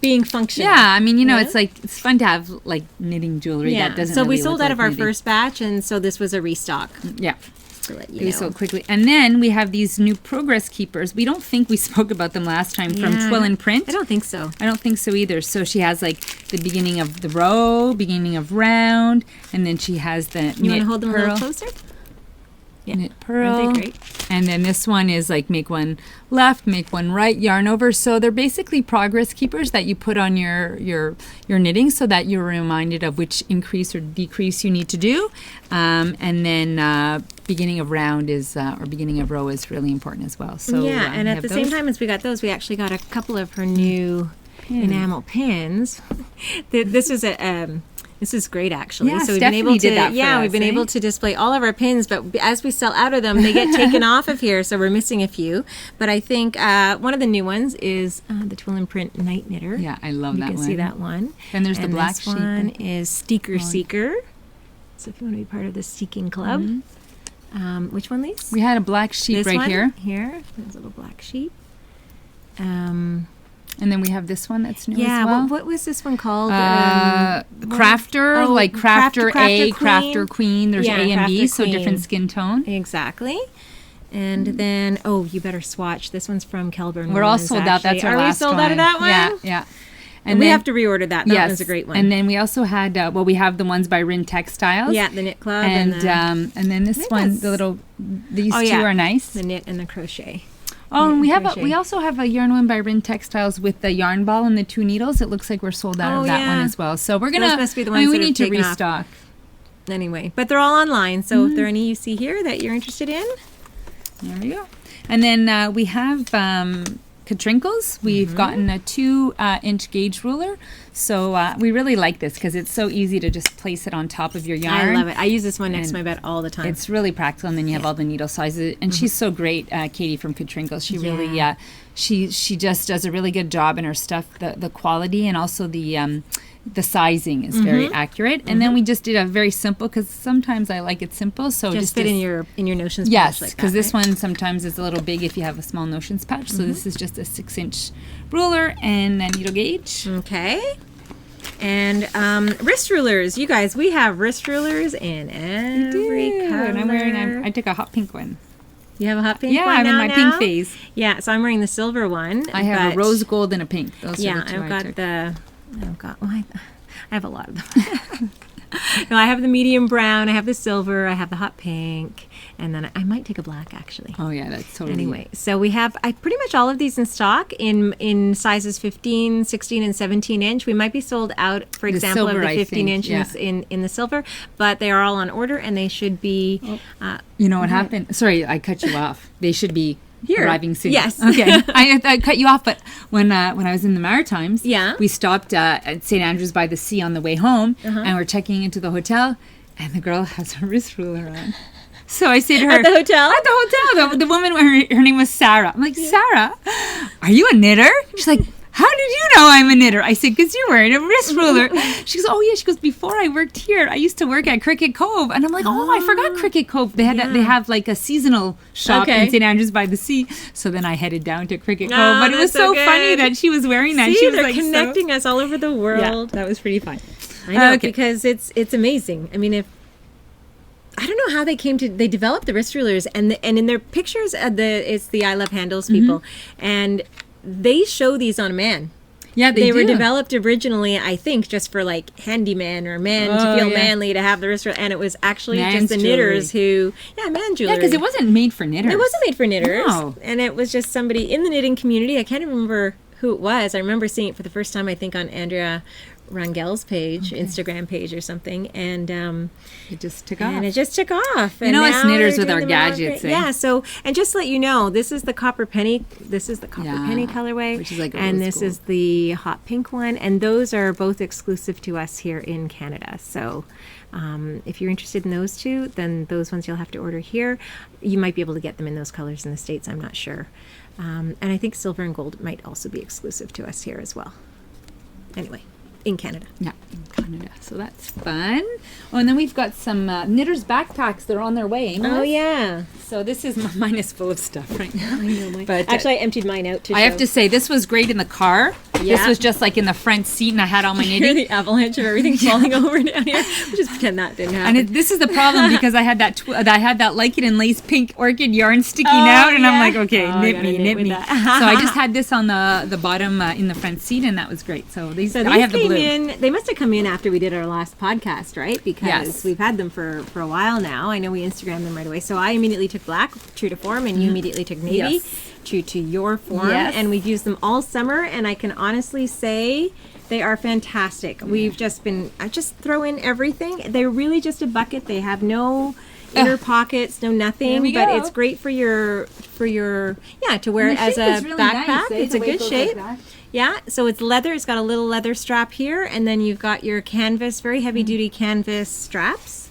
being functional. Yeah, I mean, it's fun to have like knitting jewelry that doesn't. So really we sold look out like of our knitting. first batch, and so this was a restock. Yeah. To let They sold quickly. And then we have these new Progress Keepers. We don't think we spoke about them last time from Twill and Print. I don't think so. I don't think so either. So she has like the beginning of the row, beginning of round, and then she has the You want to hold them a little closer? Yeah. Knit purl. Aren't they great? And then this one is like make one left, make one right, yarn over. So they're basically progress keepers that you put on your knitting so that you're reminded of which increase or decrease you need to do. And then beginning of round is or beginning of row is really important as well. So and at the same time as we got those, we actually got a couple of her new enamel pins. This is this is great, actually. Yeah, so we've Stephanie been able to, did that for us, we've been able to display all of our pins, but as we sell out of them, they get taken off of here, so we're missing a few. But I think one of the new ones is the Twill and Print Night Knitter. Yeah, I love that one. You can see that one. And there's the black sheep. This one is Steeker Seeker. So if you want to be part of the Seeking Club. Which one, Lise? We had a black sheep right here. Here, there's a little black sheep. And then we have this one that's new as well. What was this one called? Crafter, like Crafter A, Crafter Queen. There's A and B, so different skin tone. Exactly. And then, you better swatch. This one's from Kelburn. We're all sold out. That's our last one. Are we sold out of that one? Yeah. And we have to reorder that. That one's a great one. And then we also had, we have the ones by Rin Textiles. Yeah, the Knit Club. And then this one, these two are nice. The knit and the crochet. Oh, and we also have a yarn one by Rin Textiles with the yarn ball and the 2 needles. It looks like we're sold out of that one as well. So we're gonna. Those must be the ones we need to restock. Anyway, but they're all online. So if there are any you see here that you're interested in, there we go. And then we have Katrinkles. We've gotten a 2-inch gauge ruler. So we really like this because it's so easy to just place it on top of your yarn. I love it. I use this one next to my bed all the time. It's really practical, and then you have all the needle sizes. And she's so great, Katie from Katrinkles. She really, she just does a really good job in her stuff. The quality and also the sizing is very accurate. And then we just did a very simple, because sometimes I like it simple. So just fit in your notions pouch. Yes, because this one sometimes is a little big if you have a small notions pouch. So this is just a 6-inch ruler and a needle gauge. Okay. And wrist rulers. You guys, we have wrist rulers in every color. And I took a hot pink one. You have a hot pink one? Yeah, I'm in my pink phase. Yeah, so I'm wearing the silver one. I have a rose gold and a pink. Those are the two I have a lot of them. No, I have the medium brown, I have the silver, I have the hot pink, and then I might take a black, actually. Oh, yeah, that's totally... Anyway, so we have pretty much all of these in stock in sizes 15, 16, and 17 inch. We might be sold out, for example, of the 15 inches in the silver, but they are all on order, and they should be... you know what happened? Sorry, I cut you off. They should be... arriving soon. Yes. Okay. I cut you off, but when I was in the Maritimes, we stopped at St. Andrews by the Sea on the way home, and we're checking into the hotel, and the girl has a wrist ruler on. So I say to her... At the hotel? At the hotel. The woman, her name was Sarah. I'm like, Sarah, are you a knitter? She's like... How did you know I'm a knitter? I said, because you're wearing a wrist ruler. She goes, oh, yeah. She goes, before I worked here, I used to work at Cricket Cove. And I'm like, I forgot Cricket Cove. They have like a seasonal shop in St. Andrews by the Sea. So then I headed down to Cricket Cove. But it was so funny that she was wearing that. See, she was they're connecting us all over the world. Yeah, that was pretty fun. I know, because it's amazing. I mean, I don't know how they developed the wrist rulers, and in their pictures, it's the I Love Handles people, and they show these on a man. Yeah, they were developed originally, I think, just for like handyman or men to feel manly, to have the wrist ruler, and it was actually just the knitters who, man jewelry. Yeah, because it wasn't made for knitters. It wasn't made for knitters. No. And it was just somebody in the knitting community. I can't remember who it was. I remember seeing it for the first time, I think, on Andrea Rangel's page, Instagram page or something, and it just took off. And it just took off. You know, us knitters with our gadgets. Yeah. So, and just to let you know, this is the copper penny. This is the copper penny colorway, which is like and this is the hot pink one, and those are both exclusive to us here in Canada. So, if you're interested in those two, then those ones you'll have to order here. You might be able to get them in those colors in the States. I'm not sure, and I think silver and gold might also be exclusive to us here as well. Anyway. In Canada. Yeah, in Canada. So that's fun. Oh, and then we've got some knitters backpacks. They're on their way. Oh, yeah. So this is, mine is full of stuff right now. I know mine. But actually, I emptied mine out too. I have to say, this was great in the car. Yeah. This was just like in the front seat, and I had all my knitting. The avalanche of everything falling over down here. We'll just pretend that didn't happen. And this is the problem, because I had that Like It in Lace pink orchid yarn sticking out, and I'm like, okay, knit me. So I just had this on the bottom in the front seat, and that was great. So these I have the blue. They must have come in after we did our last podcast, right? Because we've had them for a while now. I know we Instagrammed them right away. So I immediately took black, true to form, and you immediately took navy, true to your form. Yes. And we've used them all summer, and I can honestly say they are fantastic. We've just been, I just throw in everything. They're really just a bucket. They have no inner pockets, no nothing, but it's great for your to wear it as a really backpack. Nice, it's a good shape. Yeah, so it's leather. It's got a little leather strap here, and then you've got your canvas, very heavy-duty canvas straps,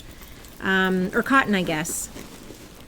or cotton, I guess,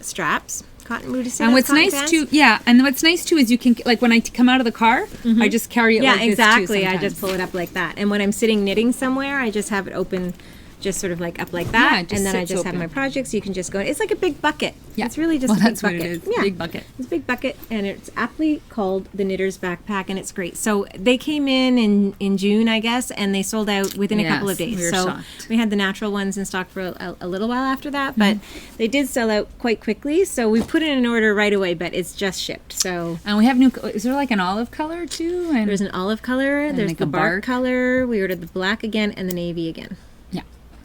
straps. Cotton, would you say? And what's nice too, and what's nice too is you can, like when I come out of the car, I just carry it like this exactly. too I just pull it up like that. And when I'm sitting knitting somewhere, I just have it open, just sort of like up like that, and then I just have my projects. So you can just go. It's like a big bucket. Yeah, it's really just a big bucket. What it is. Yeah, big bucket. It's a big bucket, and it's aptly called the Knitter's Backpack, and it's great. So they came in June, I guess, and they sold out within a couple of days. We were shocked. We had the natural ones in stock for a little while after that, but they did sell out quite quickly. So we put in an order right away, but it's just shipped. So and we have new. Is there like an olive color too? And there's an olive color. There's like the bark color. We ordered the black again and the navy again.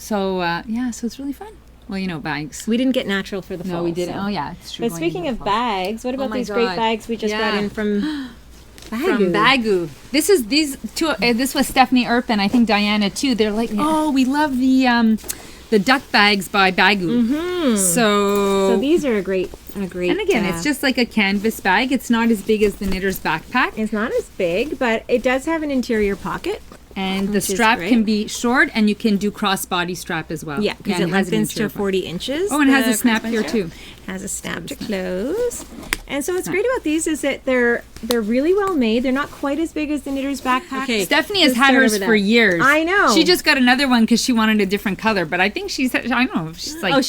So, so it's really fun. Well, bags. We didn't get natural for the fall. No, we didn't. So. Oh, yeah, it's true. But speaking of bags, what about these great bags we just brought in from Bagoo? From Bagoo. This was Stephanie Earp and I think Diana too. They're like, we love the duck bags by Bagoo. Mm-hmm. So these are a great. And again, it's just like a canvas bag. It's not as big as the Knitter's Backpack. It's not as big, but it does have an interior pocket. And the strap can be short, and you can do crossbody strap as well. Yeah, because it lengthens to 40 inches. Oh, and it has a snap here too. Has a snap to close. And so what's great about these is that they're really well made. They're not quite as big as the Knitter's Backpack. Okay. Stephanie has had hers for years. I know. She just got another one because she wanted a different color. But I think she's like she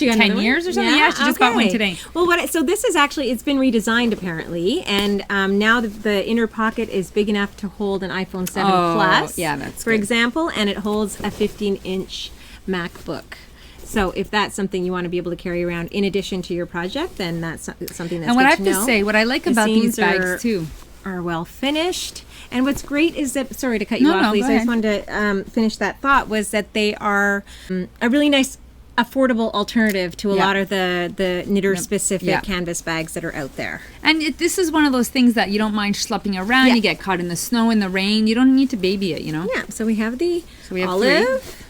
got 10 years or something. Yeah, she just got one today. Well, so this is actually, it's been redesigned apparently. And now the inner pocket is big enough to hold an iPhone 7 Plus. Yeah, that's for example, and it holds a 15-inch MacBook. So if that's something you want to be able to carry around in addition to your project, then that's something that's good to know. And what I have to say, what I like about these bags too, are well finished. And what's great is that, sorry to cut you off, Lisa, I just wanted to finish that thought, was that they are a really nice, affordable alternative to a lot of the knitter-specific canvas bags that are out there. And this is one of those things that you don't mind schlepping around. You get caught in the snow, in the rain. You don't need to baby it, Yeah, so we have the olive.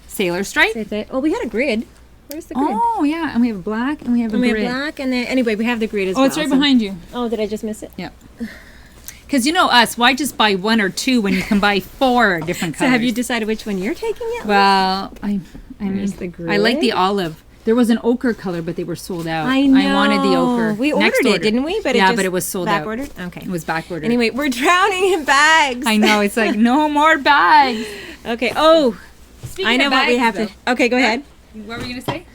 Sailor stripe. Well, we had a grid. Where's the grid? Oh, yeah. And we have a black and we have a grid. We have black and then, anyway, we have the grid as well. Oh, it's right behind you. Oh, did I just miss it? Yeah. Because you know us, why just buy one or two when you can buy 4 different colors? So have you decided which one you're taking yet? Well, I like the olive. There was an ochre color, but they were sold out. I know. I wanted the ochre. We ordered it, didn't we? But but it was sold out. Back-ordered? Okay. It was back-ordered. Anyway, we're drowning in bags. I know. It's like, no more bags. Okay. Oh, Speaking I know of what we have though. to... Okay, go ahead. What were you going to say?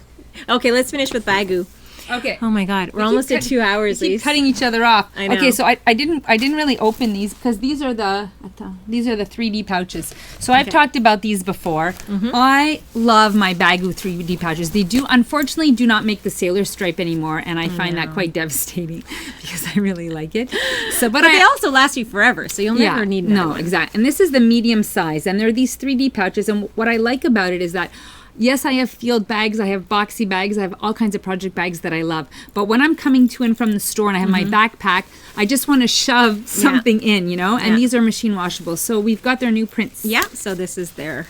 Okay, let's finish with Bagoo. Okay. Oh my God, we're almost at 2 hours. We keep cutting each other off. I know. Okay, so I didn't really open these because these are the 3D pouches. So I've talked about these before. Mm-hmm. I love my Bagoo 3D pouches. They unfortunately do not make the sailor stripe anymore, and I find that quite devastating because I really like it. So, but they also last you forever, so you'll never need another one. Exactly. And this is the medium size, and they're these 3D pouches. And what I like about it is that, yes, I have field bags, I have boxy bags, I have all kinds of project bags that I love. But when I'm coming to and from the store and I have my backpack, I just want to shove something in, And these are machine washable. So we've got their new prints. Yeah, so this is their,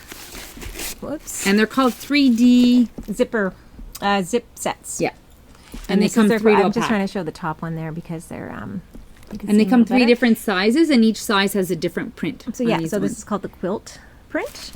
and they're called 3D zipper, zip sets. Yeah. And they come 3 I'm just trying to show the top one there because they're, and they come 3 different sizes, and each size has a different print. So this is called the quilt print.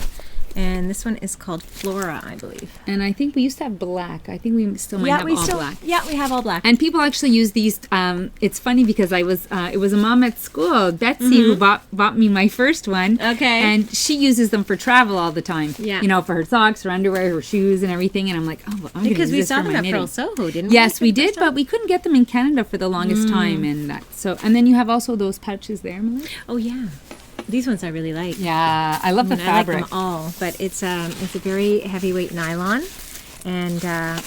And this one is called Flora, I believe. And I think we used to have black. I think we still might have all black. Yeah, we have all black. And people actually use these. It's funny because it was a mom at school, Betsy, who bought me my first one. Okay. And she uses them for travel all the time. Yeah. For her socks, her underwear, her shoes, and everything. And I'm like, I'm going to use this for my knitting. Because we saw them at Pearl Soho, didn't we? Yes, we did, but we couldn't get them in Canada for the longest time. And then you have also those pouches there, Melissa. Oh, yeah. These ones I really like. Yeah, I love the fabric. I like them all, but it's a very heavyweight nylon. And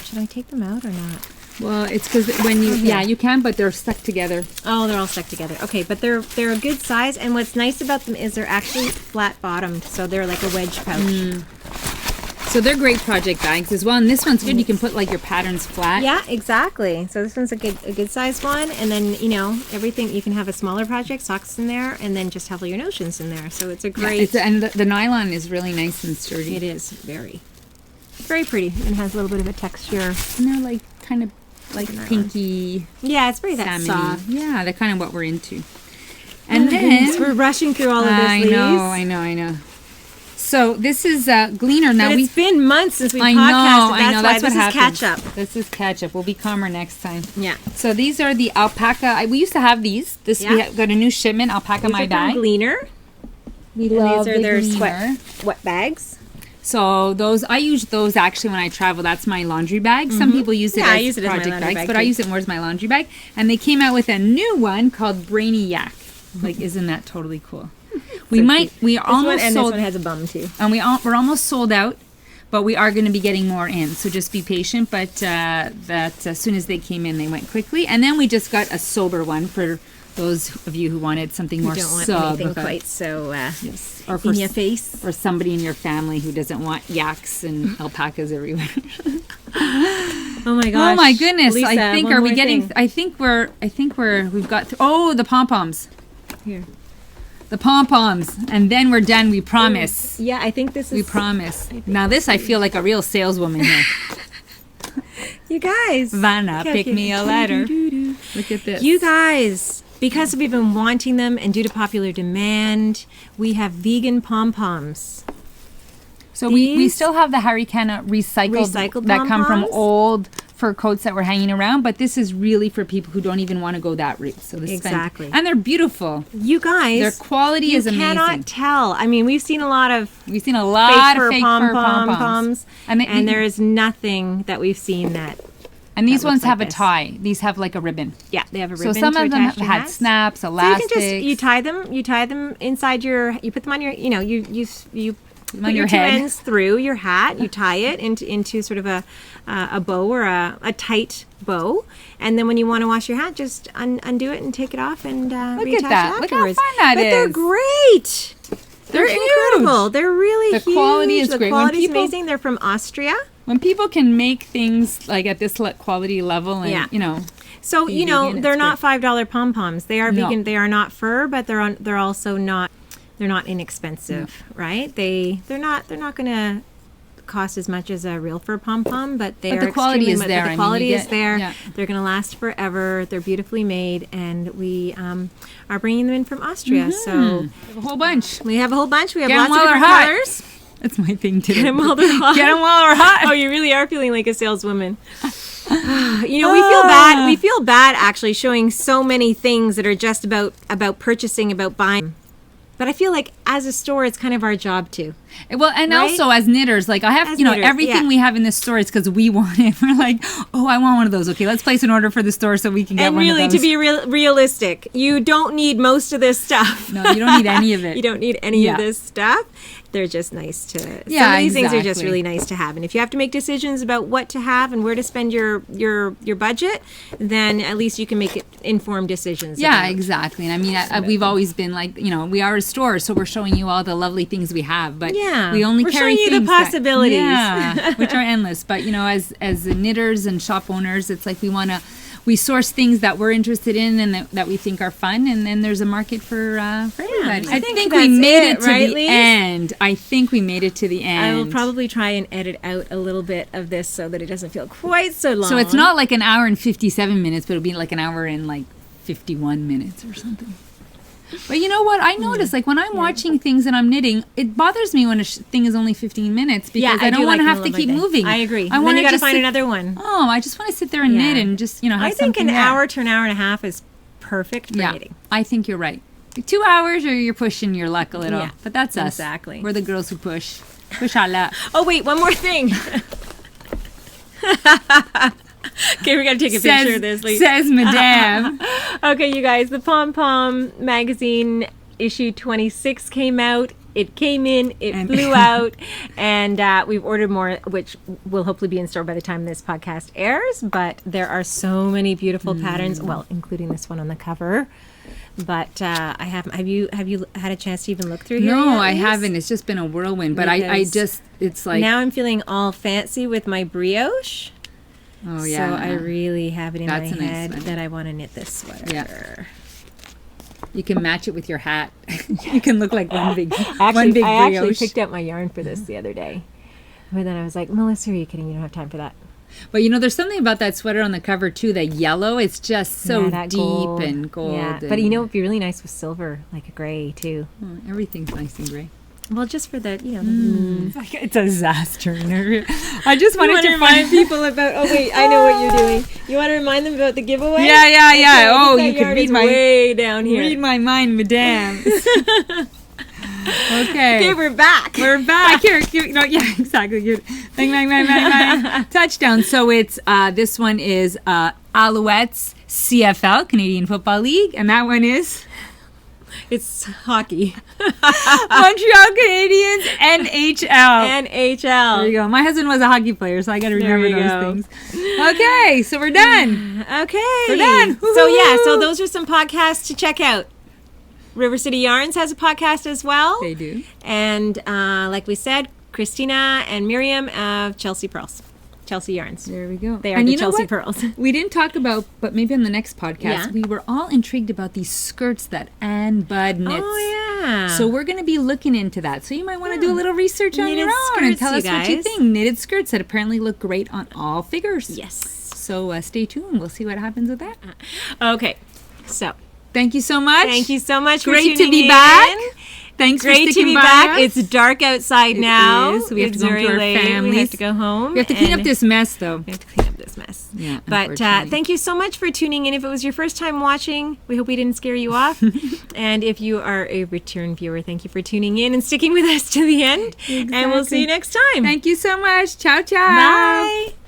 should I take them out or not? Well, it's because when you can, but they're stuck together. Oh, they're all stuck together. Okay, but they're a good size, and what's nice about them is they're actually flat bottomed, so they're like a wedge pouch. So they're great project bags as well, and this one's good. You can put like your patterns flat. Yeah, exactly. So this one's a good size one, and then everything you can have a smaller project, socks in there, and then just have all your notions in there. So it's a great. And the nylon is really nice and sturdy. It is very. very pretty. And has a little bit of a texture. And they're like kind of like pinky. Yeah, it's very that soft. Yeah, they're kind of what we're into. And then we're rushing through all of this. I know. So this is Gleaner. Now it's been months since we podcasted. I know. That's what happens. This is catch up. This is catch up. We'll be calmer next time. Yeah. So these are the alpaca. We used to have these. We got a new shipment. Alpaca my dye. Gleaner. We love these are their Gleaner. sweat bags. So I use those actually when I travel. That's my laundry bag. Some people use it as I use it project as my laundry bags, bag but too. I use it more as my laundry bag. And they came out with a new one called Brainy Yak. Like, isn't that totally cool? We are almost and sold. This one has a bum too. And we're almost sold out, but we are going to be getting more in. So just be patient. But that as soon as they came in, they went quickly. And then we just got a sober one for those of you who wanted something more sober. Don't want anything quite so or in your face. Or somebody in your family who doesn't want yaks and alpacas everywhere. Oh my gosh! Oh my goodness! Lisa, I think we've got the pom poms. Here. The pom-poms, and then we're done, we promise. Yeah, I think this is... We promise. Now this, I feel like a real saleswoman here. You guys. Vanna, pick me a letter. Look at this. You guys, because we've been wanting them and due to popular demand, we have vegan pom-poms. So we still have the Harikana recycled that come from old fur coats that were hanging around, but this is really for people who don't even want to go that route. So this exactly, and they're beautiful. You guys, their quality is amazing. You cannot tell. I mean, we've seen a lot of fake fur pom-poms, and there is nothing that we've seen that. And these ones have a tie. These have like a ribbon. Yeah, they have a ribbon. So some of them have had snaps, elastics. So you tie them inside your. You put them on your. You put your head. 2 ends through your hat. You tie it into sort of a bow or a tight bow, and then when you want to wash your hat, just undo it and take it off and reattach it afterwards. Look how fun that is! But they're great. They're incredible. Huge. They're really huge. The quality is great. The quality is amazing. They're from Austria. When people can make things like at this quality level, and so they're not $5 pom poms. They are vegan. They are not fur, but they're also not. They're not inexpensive, right? They're not going to cost as much as a real fur pom pom, but the quality is there. The quality is there. Yeah. They're going to last forever. They're beautifully made, and we are bringing them in from Austria. Mm-hmm. So we have a whole bunch. We have lots of different hot. colors. That's my thing today. Get them while they're hot. Get them while they're hot. Oh, you really are feeling like a saleswoman. We feel bad. We feel bad actually showing so many things that are just about purchasing, about buying. But I feel like as a store, it's kind of our job too. Well, and also as knitters, like I have, everything we have in this store is because we want it. We're like, oh, I want one of those. Okay, let's place an order for the store so we can get one of those. And really, to be realistic, you don't need most of this stuff. No, you don't need any of it. You don't need any of this stuff. They're just nice to. Yeah, some of these things are just really nice to have. And if you have to make decisions about what to have and where to spend your budget, then at least you can make informed decisions. Yeah, exactly. And I mean, we've always been like, we are a store, so we're showing you all the lovely things we have. But we only we're carry showing you the possibilities, which are endless. But as knitters and shop owners, it's like we source things that we're interested in and that we think are fun, and then there's a market for everybody. I think we made it to the end. I think we made it to the end. I will probably try and edit out a little bit of this so that it doesn't feel quite so long. So it's not like an hour and 57 minutes, but it'll be like an hour and 51 minutes or something. But you know what? I notice, when I'm watching things and I'm knitting, it bothers me when a thing is only 15 minutes because I don't want to have to keep moving. I agree. Then you got to find another one. Oh, I just want to sit there and knit and just, have something. I think an hour to an hour and a half is perfect for knitting. I think you're right. 2 hours or you're pushing your luck a little. Yeah, but that's us. Exactly. We're the girls who push. Push our luck. Oh, wait, one more thing. Okay, we got to take a picture of this. Says Madame. Okay, you guys, the Pom Pom magazine issue 26 came out. It came in, it flew out, and we've ordered more, which will hopefully be in store by the time this podcast airs. But there are so many beautiful patterns, well, including this one on the cover. But I haven't. Have you had a chance to even look through here? No, I haven't. It's just been a whirlwind. But it's like now I'm feeling all fancy with my brioche. Oh yeah. So I really have it in my head that I want to knit this sweater. Yeah. You can match it with your hat. You can look like one big I brioche. actually picked out my yarn for this the other day. But then I was like, Melissa, are you kidding? You don't have time for that. But there's something about that sweater on the cover too. The yellow, it's just so deep gold. And gold. Yeah, but it would be really nice with silver, like a gray too. Oh, everything's nice and gray. Well, just for the, It's a disaster. I just wanted to remind people about. Oh wait, I know what you're doing. You want to remind them about the giveaway? Yeah. Okay, oh, you can read my way down here. Read my mind, madame. Okay, we're back. We're back. Here, exactly. Good. Bang, bang, bang, bang, bang. Touchdown. So it's this one is Alouettes CFL, Canadian Football League, and that one is. It's hockey. Montreal Canadiens, NHL. There you go. My husband was a hockey player, so I got to remember those things. Okay, so we're done. Okay. We're done. Woo-hoo. So those are some podcasts to check out. River City Yarns has a podcast as well. They do. And like we said, Christina and Miriam of Chelsea Yarns. There we go. They are the Chelsea Pearls. We didn't talk about, but maybe on the next podcast, we were all intrigued about these skirts that Anne Budd knits. Oh, yeah. So we're going to be looking into that. So you might want to do a little research on your own and tell us what you think. Knitted skirts that apparently look great on all figures. Yes. So stay tuned. We'll see what happens with that. Okay. So. Thank you so much. Thank you so much for tuning in. Great to be back. Thanks for sticking Great to be by back. us. It's dark outside now. It is. We have to go to our families. We have to go home. We have to clean up this mess, though. We have to clean up this mess. Yeah, but thank you so much for tuning in. If it was your first time watching, we hope we didn't scare you off. And if you are a return viewer, thank you for tuning in and sticking with us to the end. Exactly. And we'll see you next time. Thank you so much. Ciao, ciao. Bye.